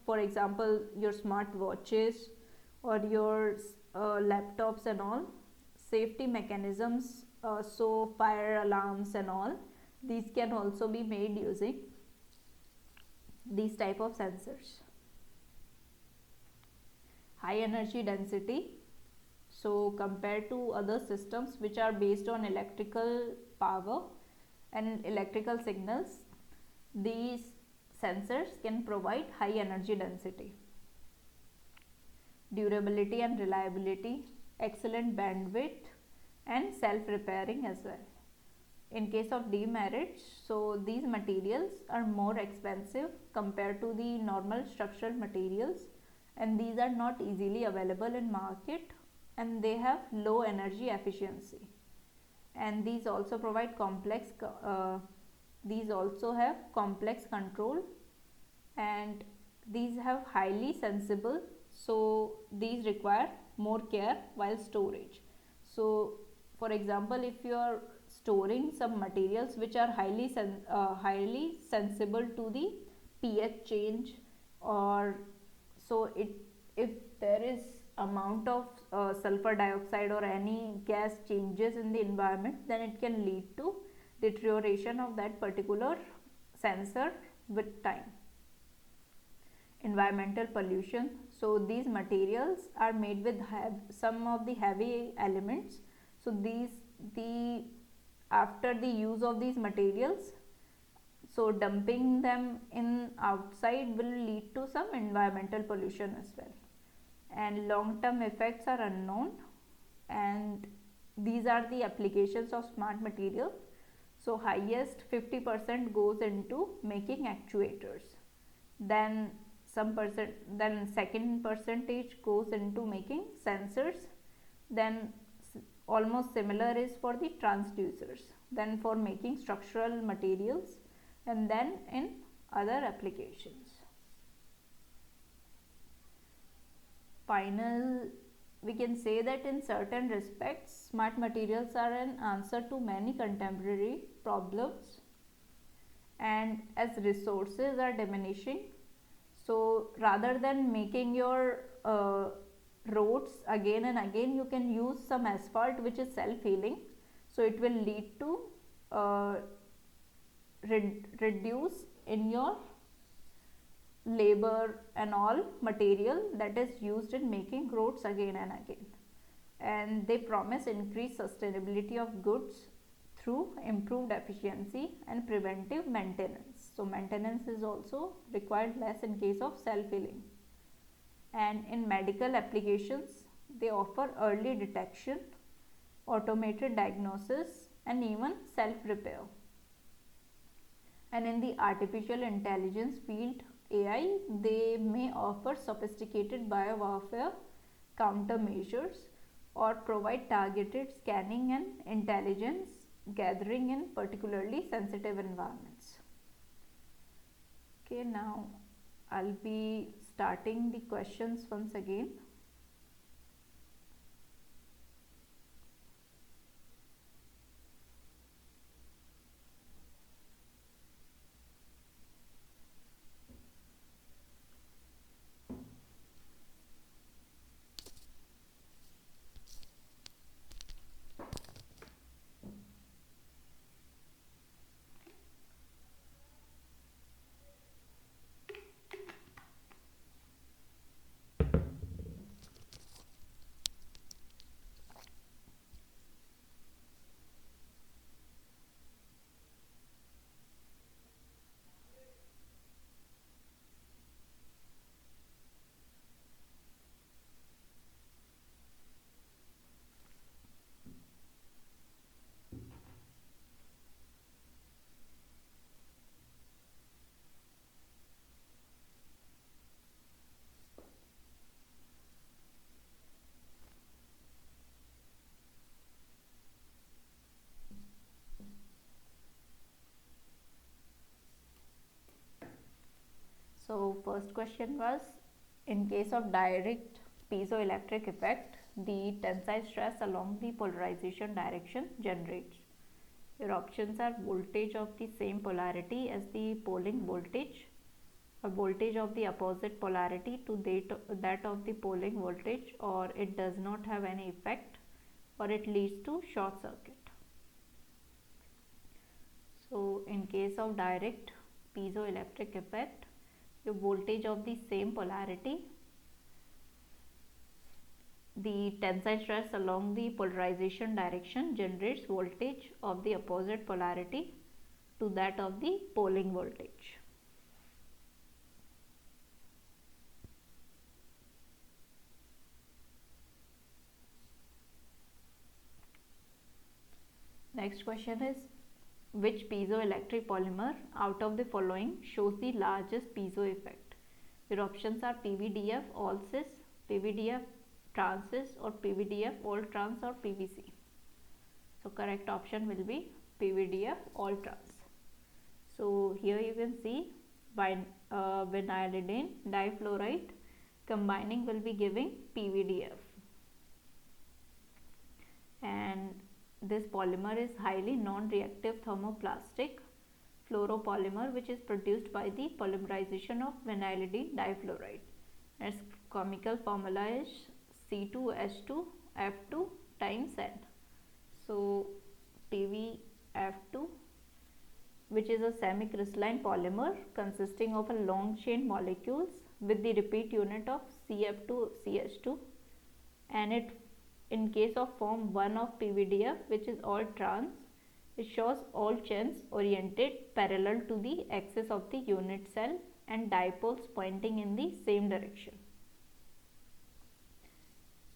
for example your smart watches or your laptops and all. Safety mechanisms, so fire alarms and all, these can also be made using these type of sensors. High energy density, so compared to other systems which are based on electrical power and electrical signals, these sensors can provide high energy density. Durability and reliability, excellent bandwidth and self-repairing as well. In case of demerits, so these materials are more expensive compared to the normal structural materials, and these are not easily available in market, and they have low energy efficiency, and these also provide these also have complex control, and these have highly sensible, so these require more care while storage. So for example, if you are storing some materials which are highly sensible to the pH change, or so if there is amount of sulfur dioxide or any gas changes in the environment, then it can lead to deterioration of that particular sensor with time. Environmental pollution, so these materials are made with some of the heavy elements, so after the use of these materials, so dumping them in outside will lead to some environmental pollution as well, and long term effects are unknown, and these are the applications of smart material. So highest 50% goes into making actuators, then second percentage goes into making sensors, then almost similar is for the transducers, then for making structural materials, and then in other applications. Final, we can say that in certain respects, smart materials are an answer to many contemporary problems, and as resources are diminishing, so rather than making your roads again and again, you can use some asphalt which is self-healing, so it will lead to uh, reduce in your labor and all material that is used in making roads again and again. And they promise increased sustainability of goods through improved efficiency and preventive maintenance. So maintenance is also required less in case of self-healing. And in medical applications, they offer early detection, automated diagnosis, and even self-repair. And in the artificial intelligence field, AI, they may offer sophisticated biowarfare countermeasures or provide targeted scanning and intelligence gathering in particularly sensitive environments. Okay, now I'll be starting the questions once again. So first question was, in case of direct piezoelectric effect, the tensile stress along the polarization direction generates. Your options are voltage of the same polarity as the Pauling voltage, or voltage of the opposite polarity to that of the Pauling voltage, or it does not have any effect, or it leads to short circuit. So in case of direct piezoelectric effect, your voltage of the same polarity, the tensile stress along the polarization direction generates voltage of the opposite polarity to that of the Pauling voltage. Next question is, which piezoelectric polymer out of the following shows the largest piezo effect? Your options are PVDF all cis, PVDF trans cis, or PVDF all trans, or PVC. So correct option will be PVDF all trans. So here you can see vinylidene difluoride combining will be giving PVDF, and this polymer is highly non-reactive thermoplastic fluoropolymer which is produced by the polymerization of vinylidene difluoride. Its chemical formula is C2H2F2 times N. So PVF2, which is a semi-crystalline polymer consisting of a long chain molecules with the repeat unit of CF2CH2, and it, in case of form 1 of PVDF, which is all trans, it shows all chains oriented parallel to the axis of the unit cell and dipoles pointing in the same direction.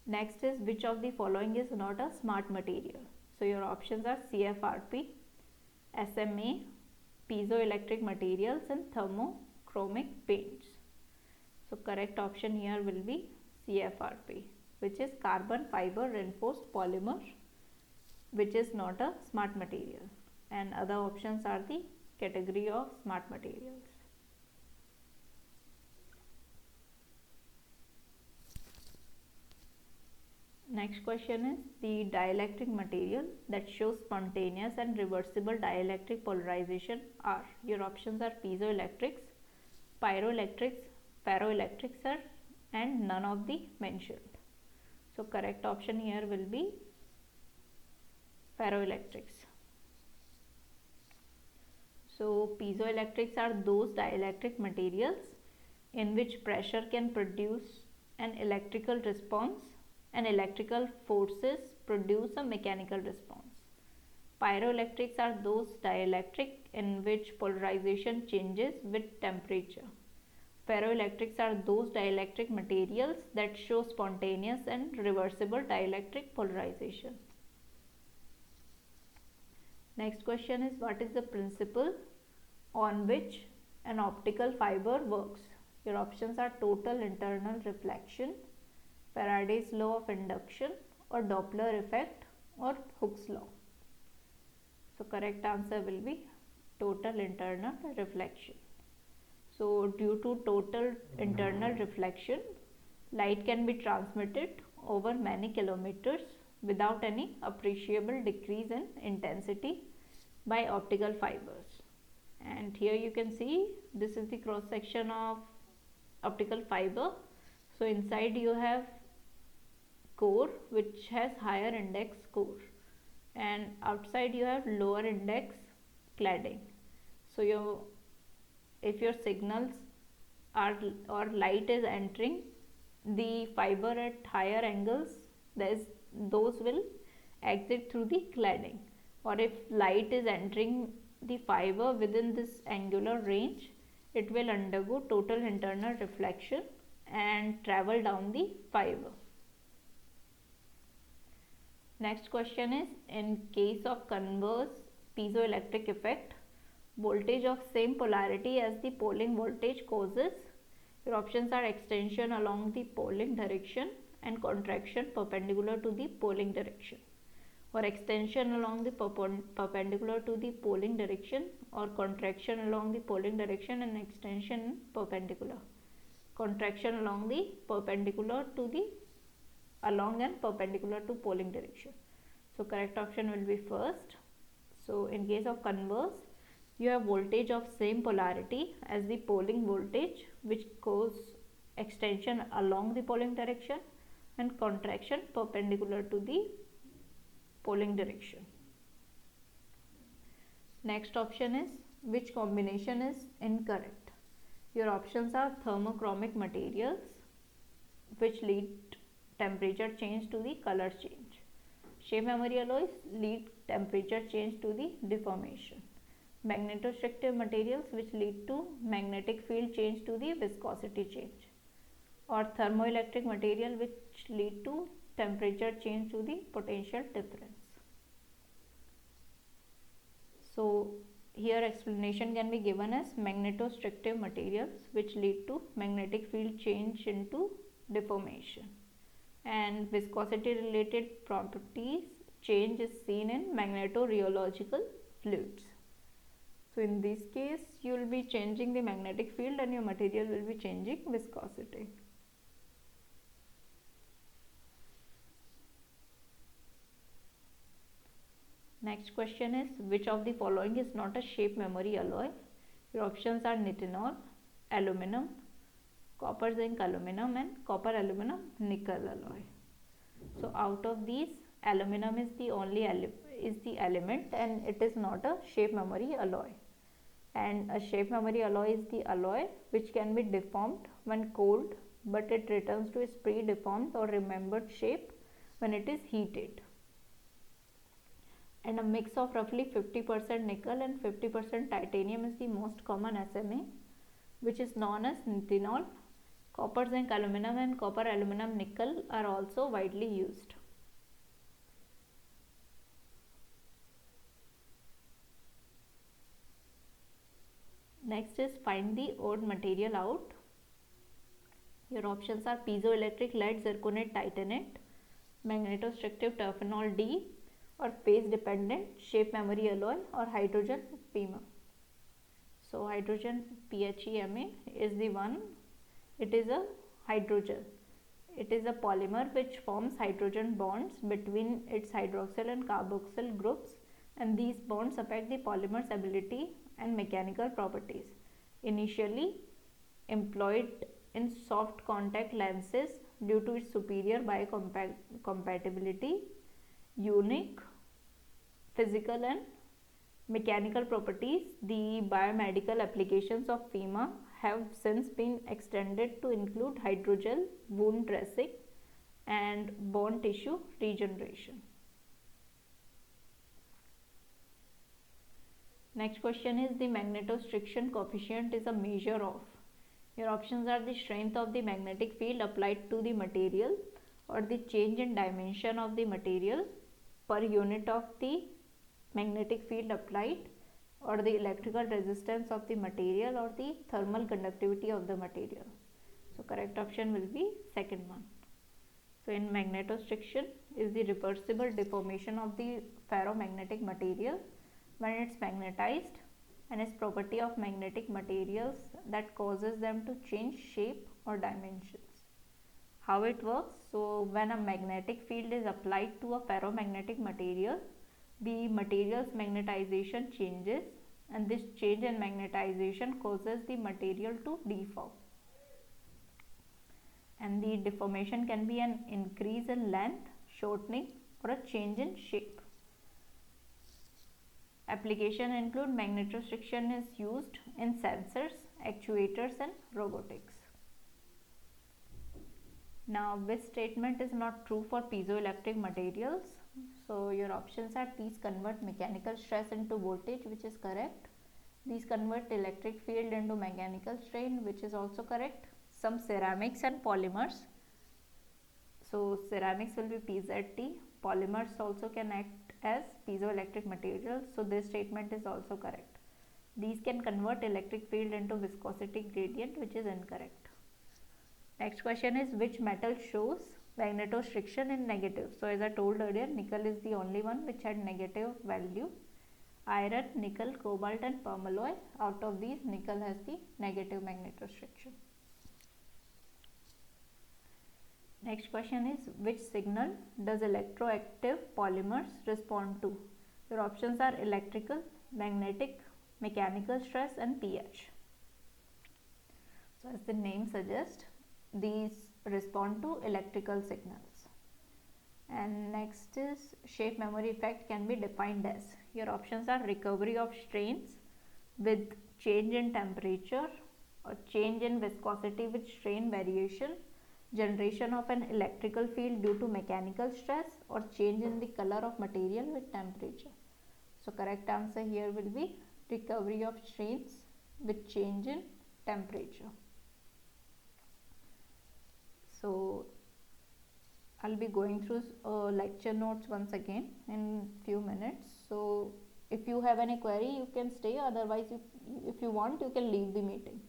Next is, which of the following is not a smart material? So your options are CFRP, SMA, piezoelectric materials, and thermochromic paints. So correct option here will be CFRP, which is carbon fiber reinforced polymer which is not a smart material, and other options are the category of smart materials. Next question is the dielectric material that shows spontaneous and reversible dielectric polarization are. Your options are piezoelectrics, pyroelectrics, ferroelectrics are, and none of the mentioned. So correct option here will be ferroelectrics. So piezoelectrics are those dielectric materials in which pressure can produce an electrical response and electrical forces produce a mechanical response. Pyroelectrics are those dielectric in which polarization changes with temperature. Ferroelectrics are those dielectric materials that show spontaneous and reversible dielectric polarization. Next question is, what is the principle on which an optical fiber works? Your options are total internal reflection, Faraday's law of induction, or Doppler effect, or Hooke's law. So correct answer will be total internal reflection. So due to total internal reflection, light can be transmitted over many kilometers without any appreciable decrease in intensity by optical fibers. And here you can see this is the cross section of optical fiber. So inside you have core which has higher index core, and outside you have lower index cladding. So if your signals are or light is entering the fiber at higher angles, those will exit through the cladding, or if light is entering the fiber within this angular range, it will undergo total internal reflection and travel down the fiber. Next question is, in case of converse piezoelectric effect, voltage of same polarity as the Pauling voltage causes. Your options are extension along the Pauling direction and contraction perpendicular to the Pauling direction, or extension along the perpendicular to the Pauling direction, or contraction along the Pauling direction and extension perpendicular, contraction along the perpendicular to the along and perpendicular to Pauling direction. So correct option will be first. So in case of converse, you have voltage of same polarity as the Pauling voltage, which cause extension along the Pauling direction and contraction perpendicular to the Pauling direction. Next option is, which combination is incorrect? Your options are thermochromic materials, which lead temperature change to the color change. Shape memory alloys lead temperature change to the deformation. Magnetostrictive materials, which lead to magnetic field change to the viscosity change. Or thermoelectric material, which lead to temperature change to the potential difference. So here explanation can be given as magnetostrictive materials, which lead to magnetic field change into deformation, and viscosity related properties change is seen in magnetorheological fluids. So in this case, you will be changing the magnetic field and your material will be changing viscosity. Next question is, which of the following is not a shape memory alloy? Your options are nitinol, aluminum, copper zinc aluminum, and copper aluminum nickel alloy. So out of these, aluminum is the only element, and it is not a shape memory alloy. And a shape memory alloy is the alloy which can be deformed when cold, but it returns to its pre-deformed or remembered shape when it is heated. And a mix of roughly 50% nickel and 50% titanium is the most common SMA, which is known as nitinol. Copper zinc aluminum and copper aluminum nickel are also widely used. Next is, find the odd material out. Your options are piezoelectric lead zirconate titanate, magnetostrictive terphenol D, or phase dependent shape memory alloy or hydrogen PEMA. So hydrogen PHEMA is the one. It is a hydrogel. It is a polymer which forms hydrogen bonds between its hydroxyl and carboxyl groups, and these bonds affect the polymer's ability and mechanical properties. Initially employed in soft contact lenses due to its superior biocompatibility, unique physical and mechanical properties, the biomedical applications of FEMA have since been extended to include hydrogel, wound dressing, and bone tissue regeneration. Next question is the magnetostriction coefficient is a measure of. Your options are the strength of the magnetic field applied to the material, or the change in dimension of the material per unit of the magnetic field applied, or the electrical resistance of the material, or the thermal conductivity of the material. So correct option will be second one. So in magnetostriction is the reversible deformation of the ferromagnetic material when it's magnetized, and is property of magnetic materials that causes them to change shape or dimensions. How it works? So when a magnetic field is applied to a ferromagnetic material, the material's magnetization changes, and this change in magnetization causes the material to deform, and the deformation can be an increase in length, shortening, or a change in shape. Application include magnetostriction is used in sensors, actuators, and robotics. Now, which statement is not true for piezoelectric materials? So your options are: these convert mechanical stress into voltage, which is correct. These convert electric field into mechanical strain, which is also correct. Some ceramics and polymers. So ceramics will be PZT. Polymers also can act as piezoelectric materials. So this statement is also correct. These can convert electric field into viscosity gradient, which is incorrect. Next question is: which metal shows magnetostriction in negative? So as I told earlier, nickel is the only one which had negative value. Iron, nickel, cobalt, and permalloy. Out of these, nickel has the negative magnetostriction. Next question is: which signal does electroactive polymers respond to? Your options are electrical, magnetic, mechanical stress, and pH. So as the name suggests, these respond to electrical signals. And next is: shape memory effect can be defined as. Your options are recovery of strains with change in temperature, or change in viscosity with strain variation, generation of an electrical field due to mechanical stress, or change in the color of material with temperature. So correct answer here will be recovery of strains with change in temperature. So I'll be going through lecture notes once again in few minutes. So if you have any query, you can stay. Otherwise, if you want, you can leave the meeting.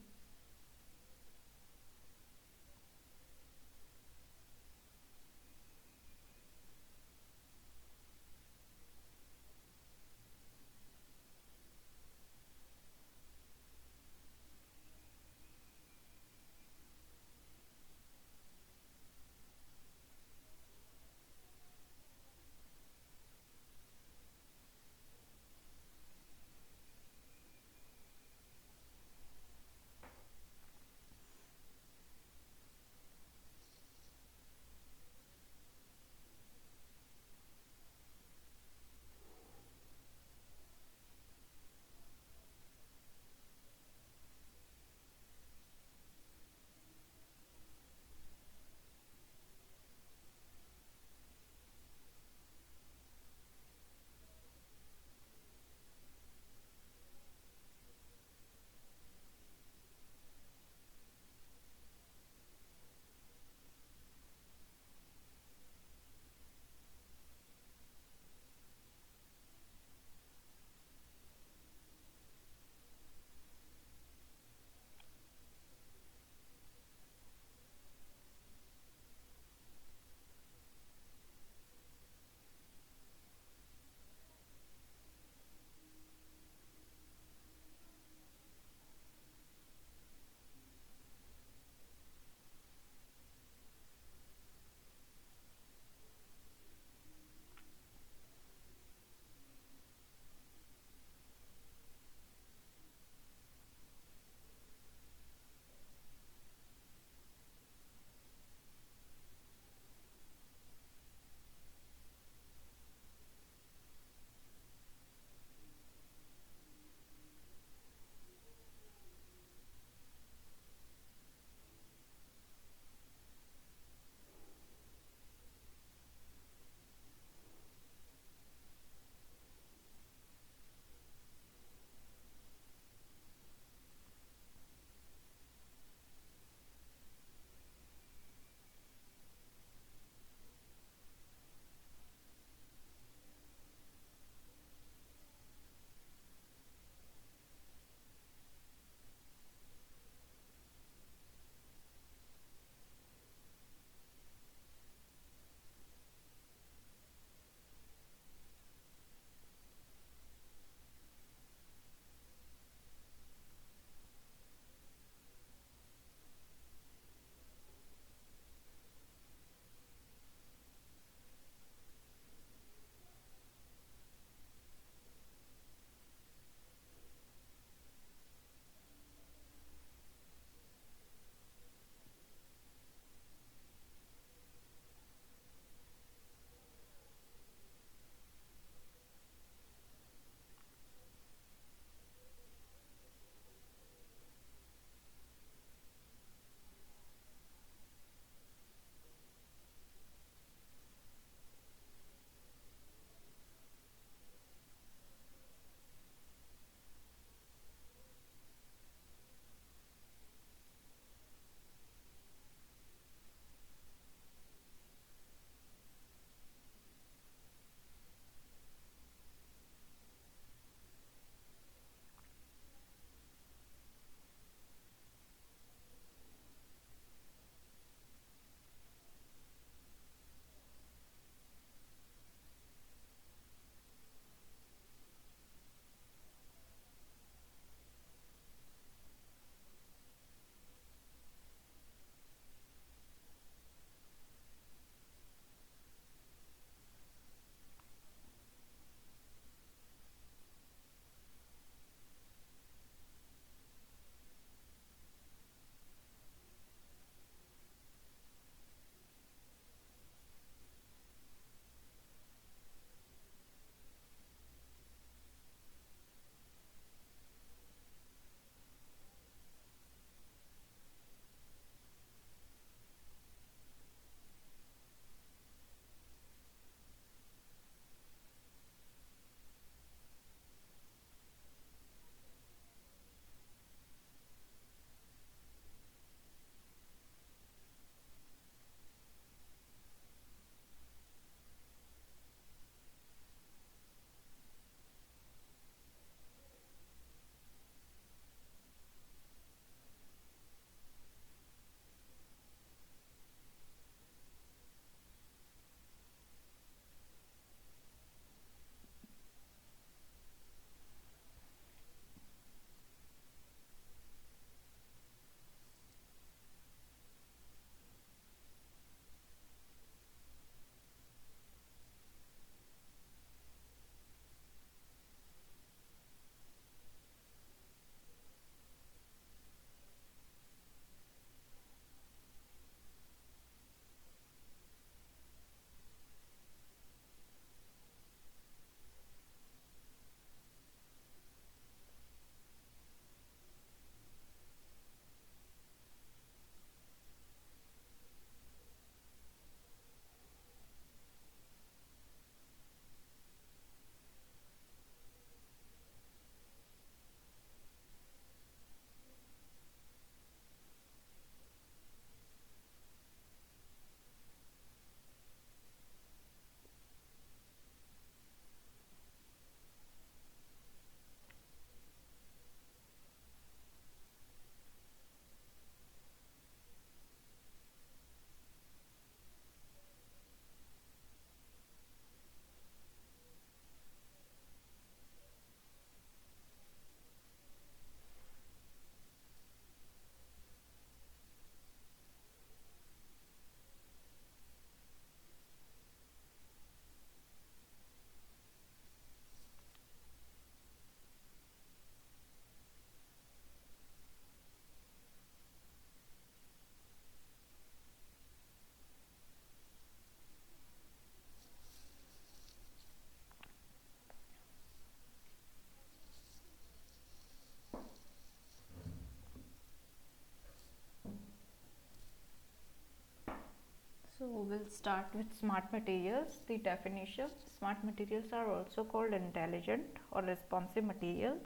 So we'll start with smart materials. The definition: smart materials are also called intelligent or responsive materials,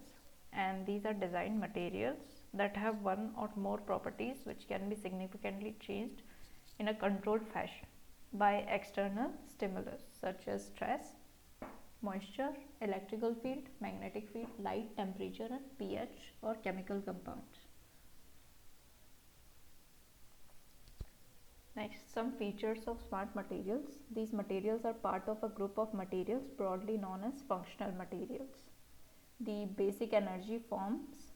and these are designed materials that have one or more properties which can be significantly changed in a controlled fashion by external stimulus such as stress, moisture, electrical field, magnetic field, light, temperature, and pH or chemical compounds. Next, some features of smart materials. These materials are part of a group of materials broadly known as functional materials. The basic energy forms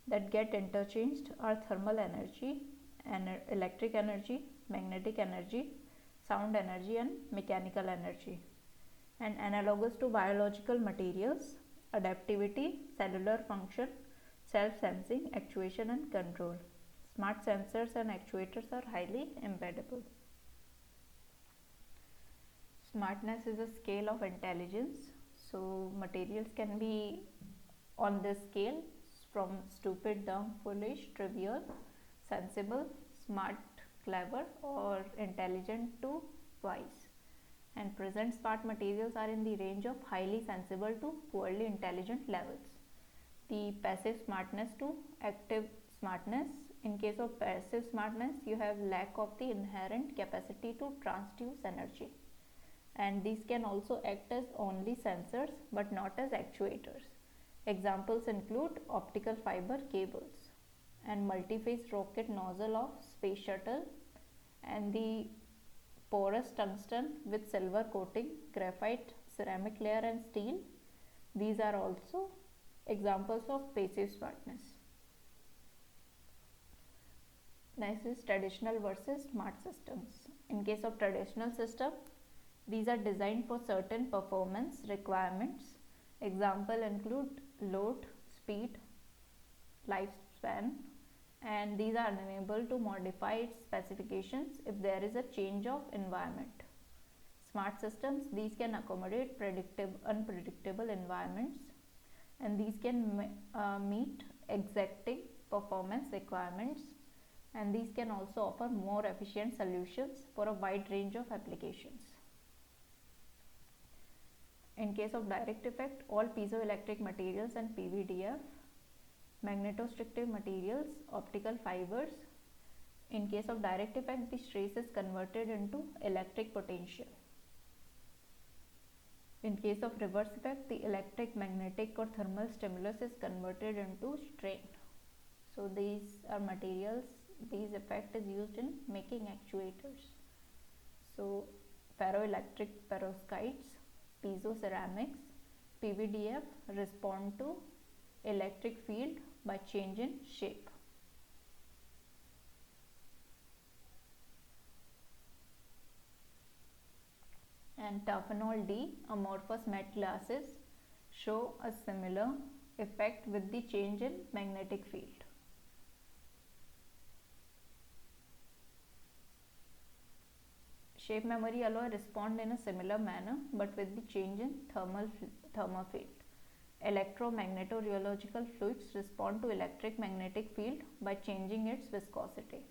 that get interchanged are thermal energy, electric energy, magnetic energy, sound energy, and mechanical energy. And analogous to biological materials, adaptivity, cellular function, self-sensing, actuation, and control. Smart sensors and actuators are highly embeddable. Smartness is a scale of intelligence. So materials can be on this scale from stupid, dumb, foolish, trivial, sensible, smart, clever, or intelligent to wise. And present smart materials are in the range of highly sensible to poorly intelligent levels. The passive smartness to active smartness. In case of passive smartness, you have lack of the inherent capacity to transduce energy, and these can also act as only sensors but not as actuators. Examples include optical fiber cables and multi-phase rocket nozzle of space shuttle, and the porous tungsten with silver coating, graphite, ceramic layer, and steel. These are also examples of passive smartness. Next is traditional versus smart systems. In case of traditional system, these are designed for certain performance requirements. Example include load, speed, lifespan, and these are unable to modify its specifications if there is a change of environment. Smart systems, these can accommodate unpredictable environments, and these can meet exacting performance requirements, and these can also offer more efficient solutions for a wide range of applications. In case of direct effect, all piezoelectric materials and PVDF, magnetostrictive materials, optical fibers. In case of direct effect, the stress is converted into electric potential. In case of reverse effect, the electric, magnetic, or thermal stimulus is converted into strain. So these are materials, these effect is used in making actuators. So ferroelectric perovskites, piezo ceramics, PVDF respond to electric field by change in shape. And Tafenol D amorphous matte glasses show a similar effect with the change in magnetic field. Shape memory alloy respond in a similar manner but with the change in thermal field. Electromagnetorheological fluids respond to electric magnetic field by changing its viscosity.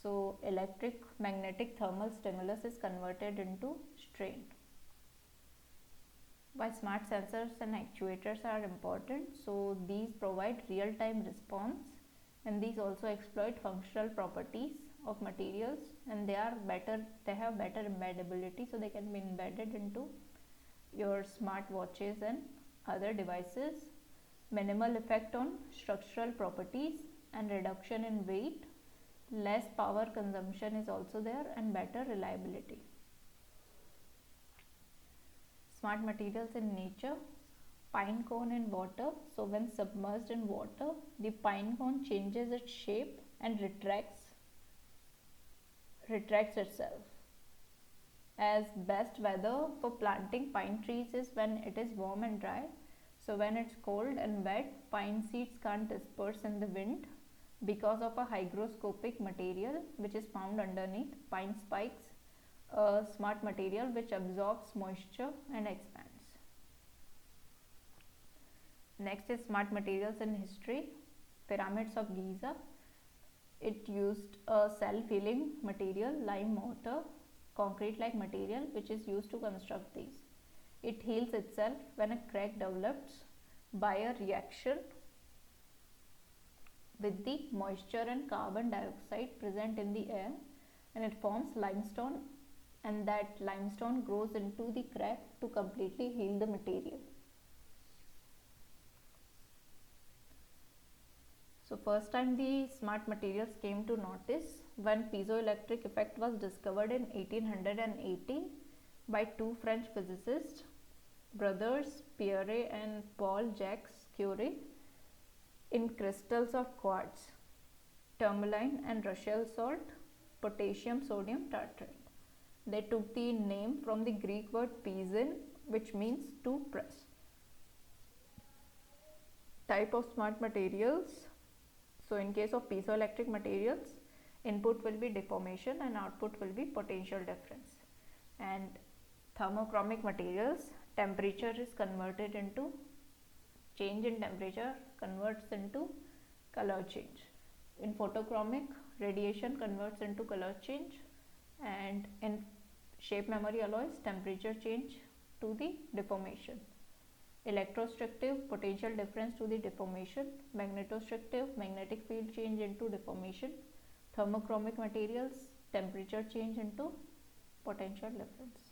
So electric, magnetic, thermal stimulus is converted into strain. Why smart sensors and actuators are important? So these provide real-time response, and these also exploit functional properties of materials, and they have better embeddability, so they can be embedded into your smart watches and other devices. Minimal effect on structural properties and reduction in weight. Less power consumption is also there, and better reliability. Smart materials in nature. Pine cone in water. So when submerged in water, the pine cone changes its shape and retracts itself. As best weather for planting pine trees is when it is warm and dry. So when it's cold and wet, pine seeds can't disperse in the wind because of a hygroscopic material which is found underneath pine spikes, a smart material which absorbs moisture and expands. Next is smart materials in history. Pyramids of Giza. It used a self-healing material, lime mortar, concrete-like material which is used to construct these. It heals itself when a crack develops by a reaction with the moisture and carbon dioxide present in the air, and it forms limestone, and that limestone grows into the crack to completely heal the material. So first time the smart materials came to notice when piezoelectric effect was discovered in 1880 by two French physicists, brothers Pierre and Paul Jacques Curie, in crystals of quartz, tourmaline and Russell salt, potassium sodium tartrate. They took the name from the Greek word piezo, which means to press. Type of smart materials. So in case of piezoelectric materials, input will be deformation and output will be potential difference. And thermochromic materials, temperature is converted into, change in temperature converts into color change. In photochromic, radiation converts into color change, and in shape memory alloys, temperature change to the deformation. Electrostrictive, potential difference to the deformation. Magnetostrictive, magnetic field change into deformation. Thermochromic materials, temperature change into potential difference.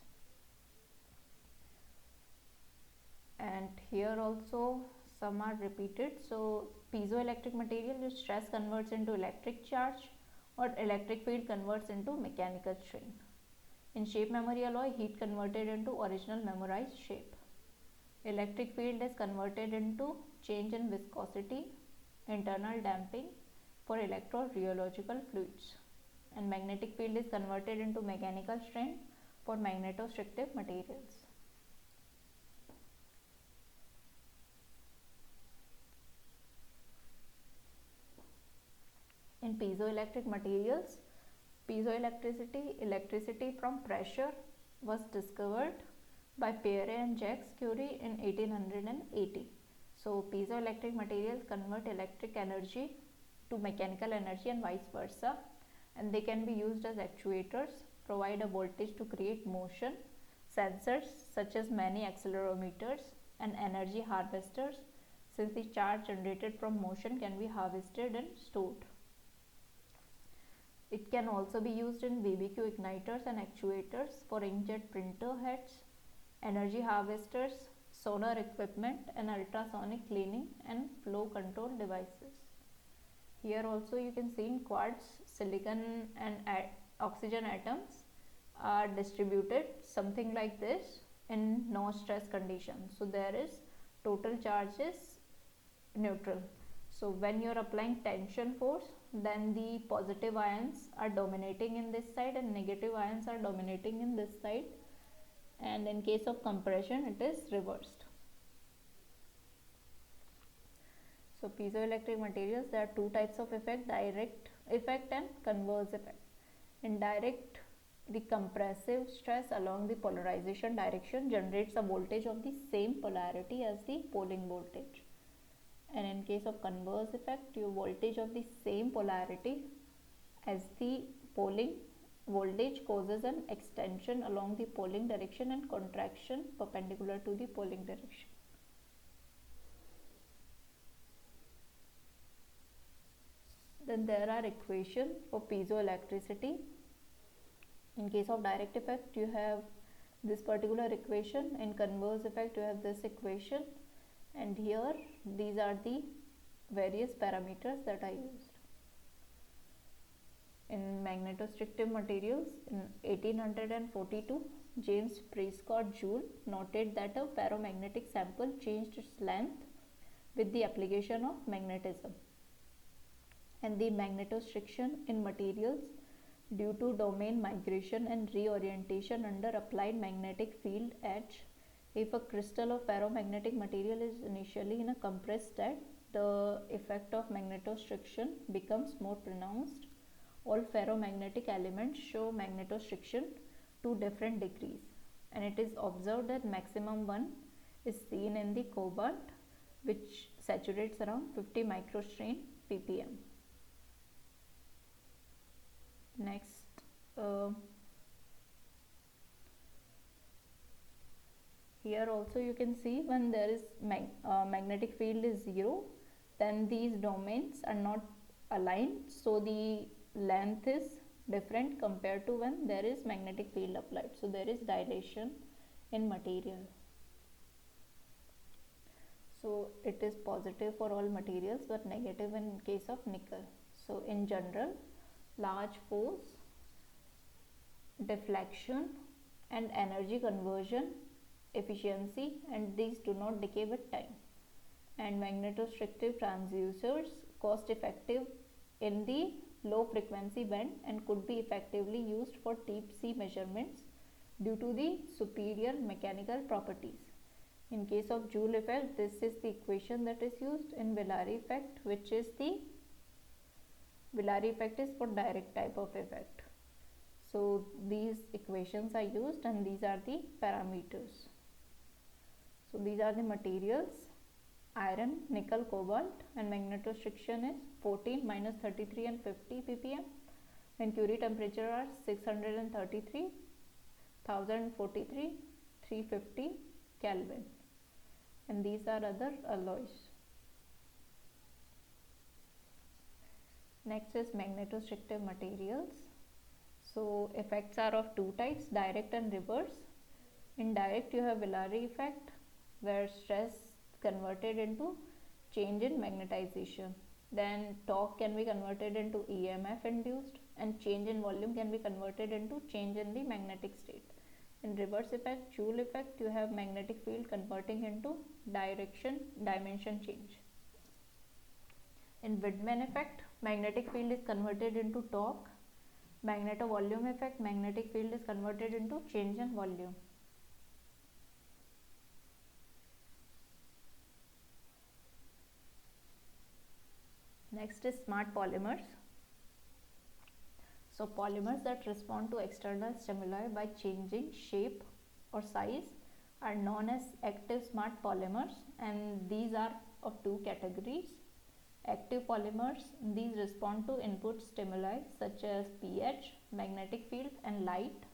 And here also some are repeated. So piezoelectric material, your stress converts into electric charge, or electric field converts into mechanical strain. In shape memory alloy, heat converted into original memorized shape. Electric field is converted into change in viscosity, internal damping for electrorheological fluids, and magnetic field is converted into mechanical strain for magnetostrictive materials. In piezoelectric materials, electricity from pressure was discovered by Pierre and Jacques Curie in 1880. So piezoelectric materials convert electric energy to mechanical energy and vice versa, and they can be used as actuators, provide a voltage to create motion, sensors such as many accelerometers, and energy harvesters, since the charge generated from motion can be harvested and stored. It can also be used in BBQ igniters and actuators for inkjet printer heads, energy harvesters, sonar equipment, and ultrasonic cleaning and flow control devices. Here also you can see in quartz, silicon and oxygen atoms are distributed something like this in no stress conditions. So there is total charge is neutral. So when you are applying tension force, then the positive ions are dominating in this side and negative ions are dominating in this side, and in case of compression it is reversed. So piezoelectric materials, there are two types of effect: direct effect and converse effect. In direct, the compressive stress along the polarization direction generates a voltage of the same polarity as the Pauling voltage, and in case of converse effect, your voltage of the same polarity as the Pauling voltage causes an extension along the Pauling direction and contraction perpendicular to the Pauling direction. Then there are equations for piezoelectricity. In case of direct effect, you have this particular equation. In converse effect, you have this equation, and here these are the various parameters that I used. In magnetostrictive materials, in 1842, James Prescott Joule noted that a ferromagnetic sample changed its length with the application of magnetism, and the magnetostriction in materials due to domain migration and reorientation under applied magnetic field edge. If a crystal of ferromagnetic material is initially in a compressed state, the effect of magnetostriction becomes more pronounced. All ferromagnetic elements show magnetostriction to different degrees, and it is observed that maximum one is seen in the cobalt, which saturates around 50 microstrain ppm. Next, Here also you can see when there is magnetic field is 0, then these domains are not aligned, so the length is different compared to when there is magnetic field applied. So there is dilation in material. So it is positive for all materials but negative in case of nickel. So in general, large force, deflection and energy conversion efficiency, and these do not decay with time. And magnetostrictive transducers cost effective in the low frequency band and could be effectively used for deep sea measurements due to the superior mechanical properties. In case of Joule effect, this is the equation that is used. In Villari effect, which is the Villari effect is for direct type of effect. So these equations are used and these are the parameters. So these are the materials: iron, nickel, cobalt, and magnetostriction is 14, minus 33 and 50 ppm. When Curie temperature are 633, 1043, 350 Kelvin. And these are other alloys. Next is magnetostrictive materials. So effects are of two types, direct and reverse. In direct you have Villari effect, where stress converted into change in magnetization. Then torque can be converted into EMF induced, and change in volume can be converted into change in the magnetic state. In reverse effect, Joule effect, you have magnetic field converting into dimension change. In Widman effect, magnetic field is converted into torque. Magneto-volume effect, magnetic field is converted into change in volume. Next is smart polymers. So polymers that respond to external stimuli by changing shape or size are known as active smart polymers, and these are of two categories. Active polymers, these respond to input stimuli such as pH, magnetic field and light.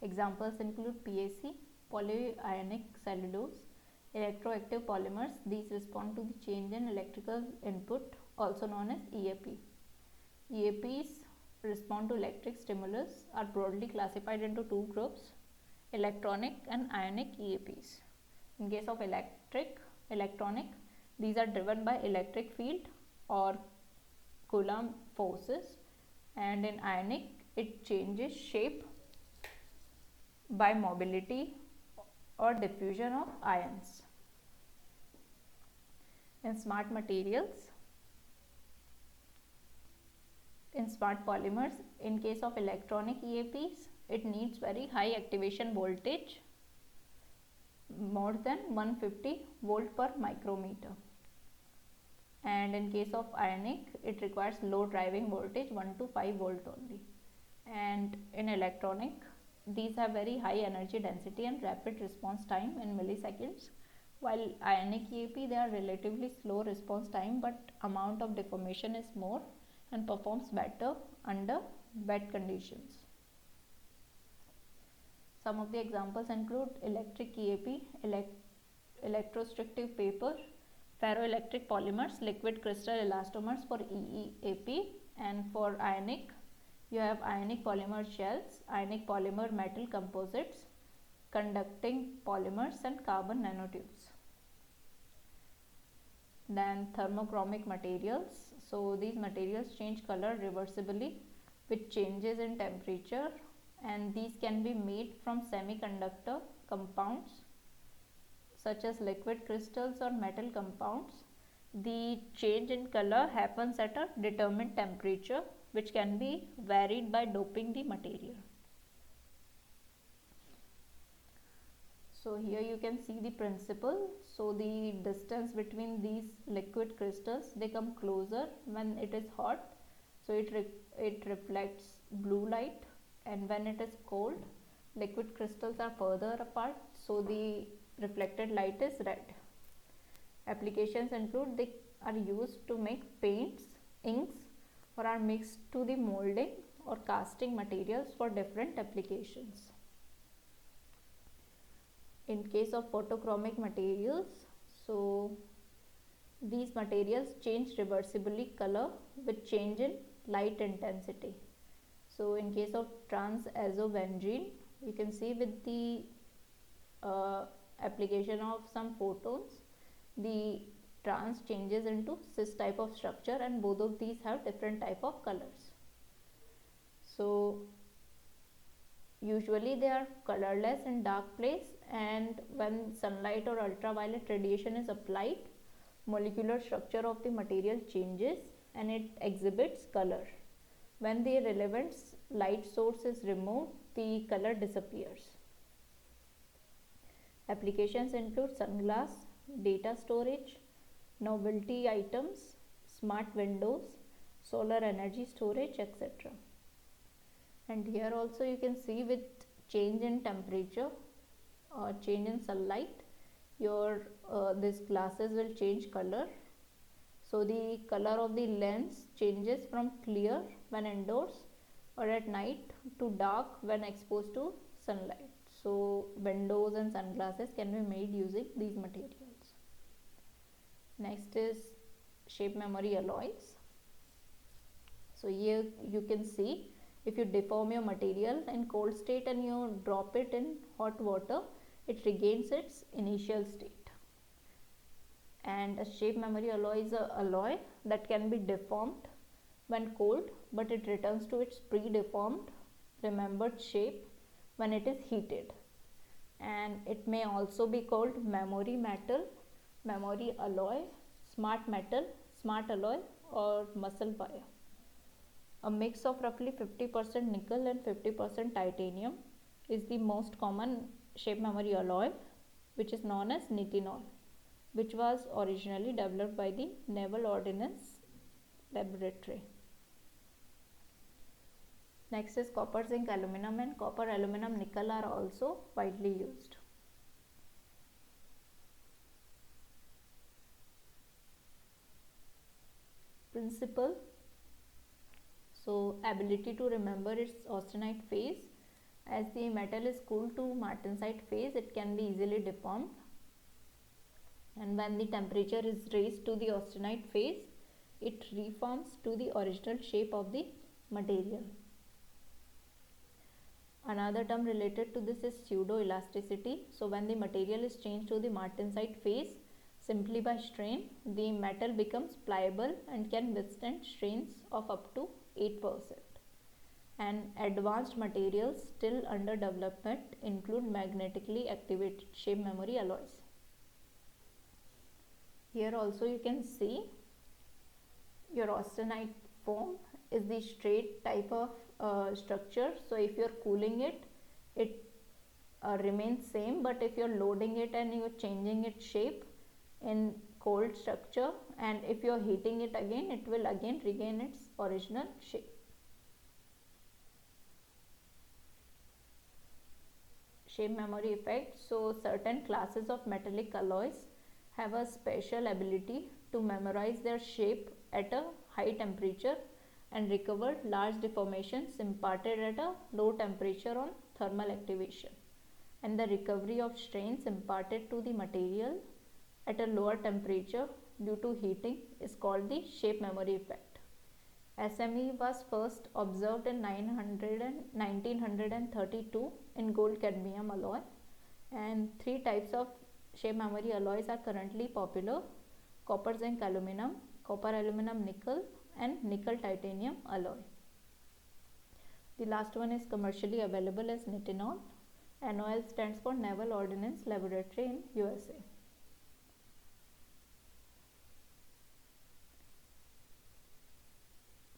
Examples include PAC, polyionic cellulose. Electroactive polymers, these respond to the change in electrical input, also known as EAP. EAPs respond to electric stimulus, are broadly classified into two groups, electronic and ionic EAPs. In case of electronic, these are driven by electric field or Coulomb forces, and in ionic it changes shape by mobility or diffusion of ions. In smart materials, in smart polymers, in case of electronic EAPs, it needs very high activation voltage, more than 150 volt per micrometer. And in case of ionic, it requires low driving voltage, 1 to 5 volt only. And in electronic, these have very high energy density and rapid response time in milliseconds, while ionic EAP, they are relatively slow response time, but amount of deformation is more and performs better under wet conditions. Some of the examples include electric EAP, electrostrictive paper, ferroelectric polymers, liquid crystal elastomers for EEAP, and for ionic, you have ionic polymer shells, ionic polymer metal composites, conducting polymers and carbon nanotubes. Then thermochromic materials. So these materials change color reversibly with changes in temperature, and these can be made from semiconductor compounds such as liquid crystals or metal compounds. The change in color happens at a determined temperature, which can be varied by doping the material. So here you can see the principle. So the distance between these liquid crystals, they come closer when it is hot, so it reflects blue light, and when it is cold, liquid crystals are further apart, so the reflected light is red. Applications include they are used to make paints, inks, or are mixed to the molding or casting materials for different applications. In case of photochromic materials, so these materials change reversibly color with change in light intensity. So in case of trans-azobenzene, you can see with the application of some photons, the trans changes into cis type of structure, and both of these have different type of colors. So usually they are colorless in dark place, and when sunlight or ultraviolet radiation is applied, molecular structure of the material changes and it exhibits color. When the relevant light source is removed, the color disappears. Applications include sunglass, data storage, novelty items, smart windows, solar energy storage, etc. And here also you can see with change in temperature or change in sunlight, your these glasses will change color. So the color of the lens changes from clear when indoors or at night to dark when exposed to sunlight. So windows and sunglasses can be made using these materials. Next is shape memory alloys. So here you can see, if you deform your material in cold state and you drop it in hot water, it regains its initial state. And a shape memory alloy is an alloy that can be deformed when cold, but it returns to its pre-deformed remembered shape when it is heated. And it may also be called memory metal, memory alloy, smart metal, smart alloy, or muscle wire. A mix of roughly 50% nickel and 50% titanium is the most common shape memory alloy, which is known as nitinol, which was originally developed by the Naval Ordnance Laboratory. Next is copper, zinc, aluminum, and copper, aluminum, nickel are also widely used. Principle. So ability to remember its austenite phase. As the metal is cooled to martensite phase, it can be easily deformed. And when the temperature is raised to the austenite phase, it reforms to the original shape of the material. Another term related to this is pseudo-elasticity. So when the material is changed to the martensite phase, simply by strain, the metal becomes pliable and can withstand strains of up to 8%. And advanced materials still under development include magnetically activated shape memory alloys. Here also you can see your austenite foam is the straight type of structure. So if you are cooling it, it remains same, but if you are loading it and you are changing its shape in cold structure, and if you are heating it again, it will again regain its original shape. Shape memory effect. So certain classes of metallic alloys have a special ability to memorize their shape at a high temperature and recover large deformations imparted at a low temperature on thermal activation. And the recovery of strains imparted to the material at a lower temperature due to heating is called the shape memory effect. SME was first observed in 1932 in gold cadmium alloy, and three types of shape memory alloys are currently popular: copper, zinc, aluminum, copper, aluminum, nickel, and nickel titanium alloy. The last one is commercially available as nitinol. NOL stands for Naval Ordnance Laboratory in USA.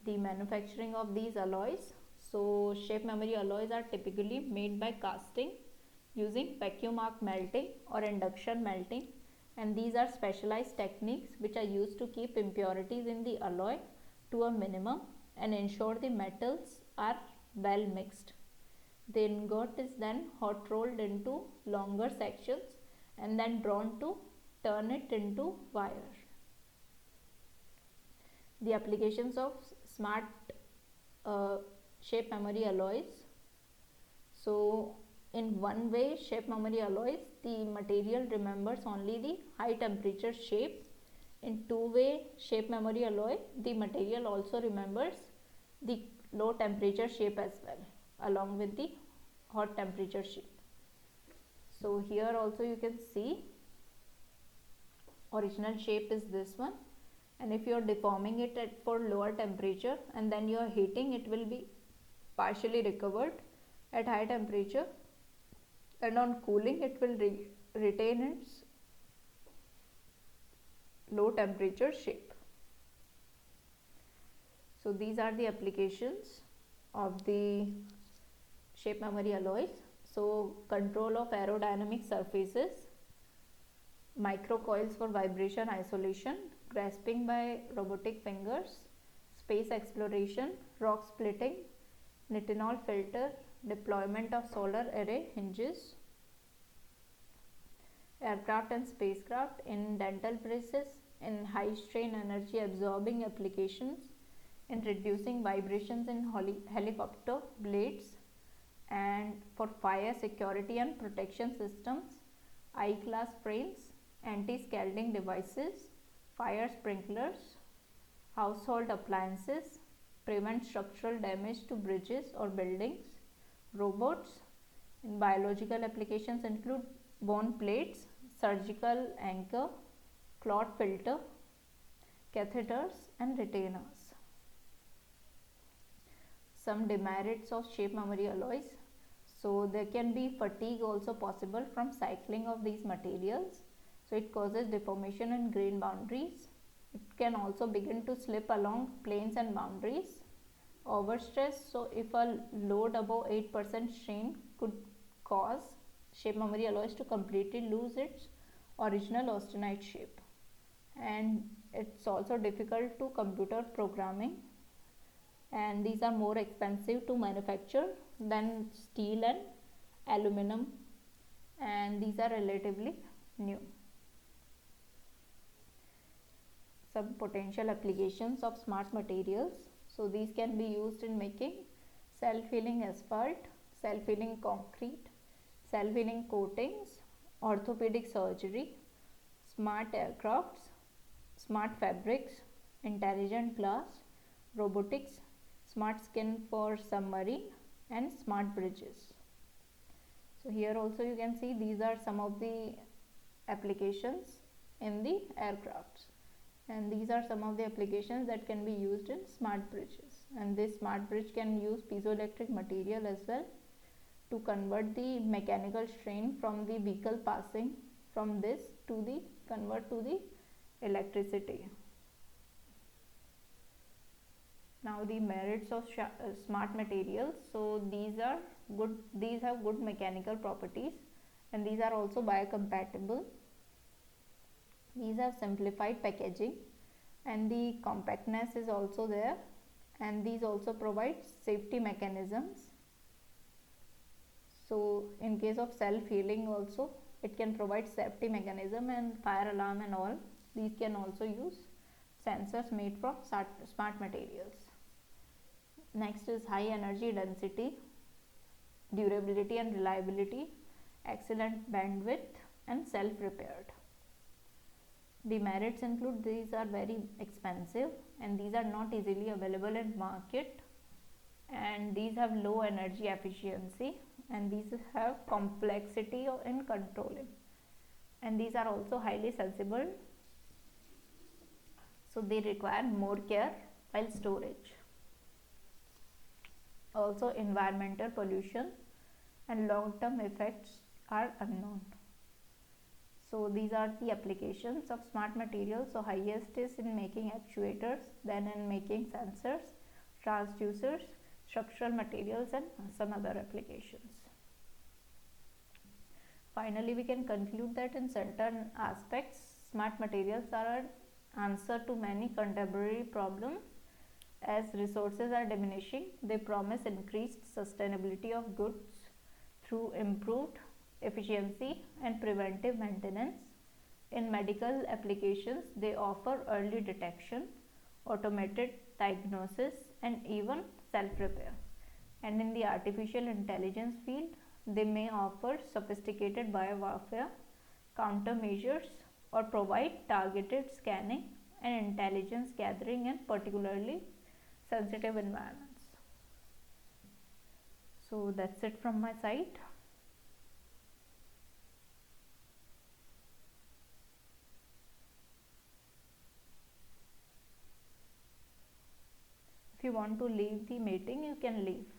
The manufacturing of these alloys. So shape memory alloys are typically made by casting using vacuum arc melting or induction melting, and these are specialized techniques which are used to keep impurities in the alloy to a minimum and ensure the metals are well mixed. The ingot is then hot rolled into longer sections and then drawn to turn it into wire. The applications of smart shape memory alloys. So In one way, shape memory alloys, the material remembers only the high temperature shape. In two-way shape memory alloy, the material also remembers the low temperature shape as well, along with the hot temperature shape. So here also you can see original shape is this one, and if you are deforming it for lower temperature and then you are heating, it will be partially recovered at high temperature, and on cooling it will retain its low temperature shape. So these are the applications of the shape memory alloys. So control of aerodynamic surfaces, microcoils for vibration isolation, grasping by robotic fingers, space exploration, rock splitting, nitinol filter, deployment of solar array hinges, aircraft and spacecraft, in dental braces, in high strain energy absorbing applications, in reducing vibrations in helicopter blades, and for fire security and protection systems, I-class frames, anti-scalding devices, fire sprinklers, household appliances, prevent structural damage to bridges or buildings, robots. In biological applications include bone plates, surgical anchor, clot filter, catheters and retainers. Some demerits of shape memory alloys. So there can be fatigue also possible from cycling of these materials. So it causes deformation in grain boundaries. It can also begin to slip along planes and boundaries. Overstress, so if a load above 8% strain could cause shape memory alloys to completely lose its original austenite shape. And it's also difficult to computer programming, and these are more expensive to manufacture than steel and aluminum, and these are relatively new. Some potential applications of smart materials. So these can be used in making self-healing asphalt, self-healing concrete, self-healing coatings, orthopedic surgery, smart aircrafts, smart fabrics, intelligent glass, robotics, smart skin for submarine, and smart bridges. So here also you can see these are some of the applications in the aircrafts, and these are some of the applications that can be used in smart bridges. And this smart bridge can use piezoelectric material as well to convert the mechanical strain from the vehicle passing from this to the convert to the electricity. Now the merits of smart materials. So these have good mechanical properties, and these are also biocompatible. These have simplified packaging, and the compactness is also there, and these also provide safety mechanisms. So in case of self-healing also it can provide safety mechanism and fire alarm and all. These can also use sensors made from smart materials. Next is high energy density, durability and reliability, excellent bandwidth, and self-repaired. Demerits include these are very expensive, and these are not easily available in market, and these have low energy efficiency, and these have complexity in controlling, and these are also highly sensible, so they require more care while storage. Also environmental pollution and long-term effects are unknown. So these are the applications of smart materials. So highest is in making actuators, then in making sensors, transducers, structural materials, and some other applications. Finally, we can conclude that in certain aspects, smart materials are an answer to many contemporary problems. As resources are diminishing, they promise increased sustainability of goods through improved efficiency and preventive maintenance. In medical applications, they offer early detection, automated diagnosis, and even self-repair. And in the artificial intelligence field, They may offer sophisticated biowarfare countermeasures or provide targeted scanning and intelligence gathering in particularly sensitive environments. So that's it from my side. If you want to leave the meeting, you can leave.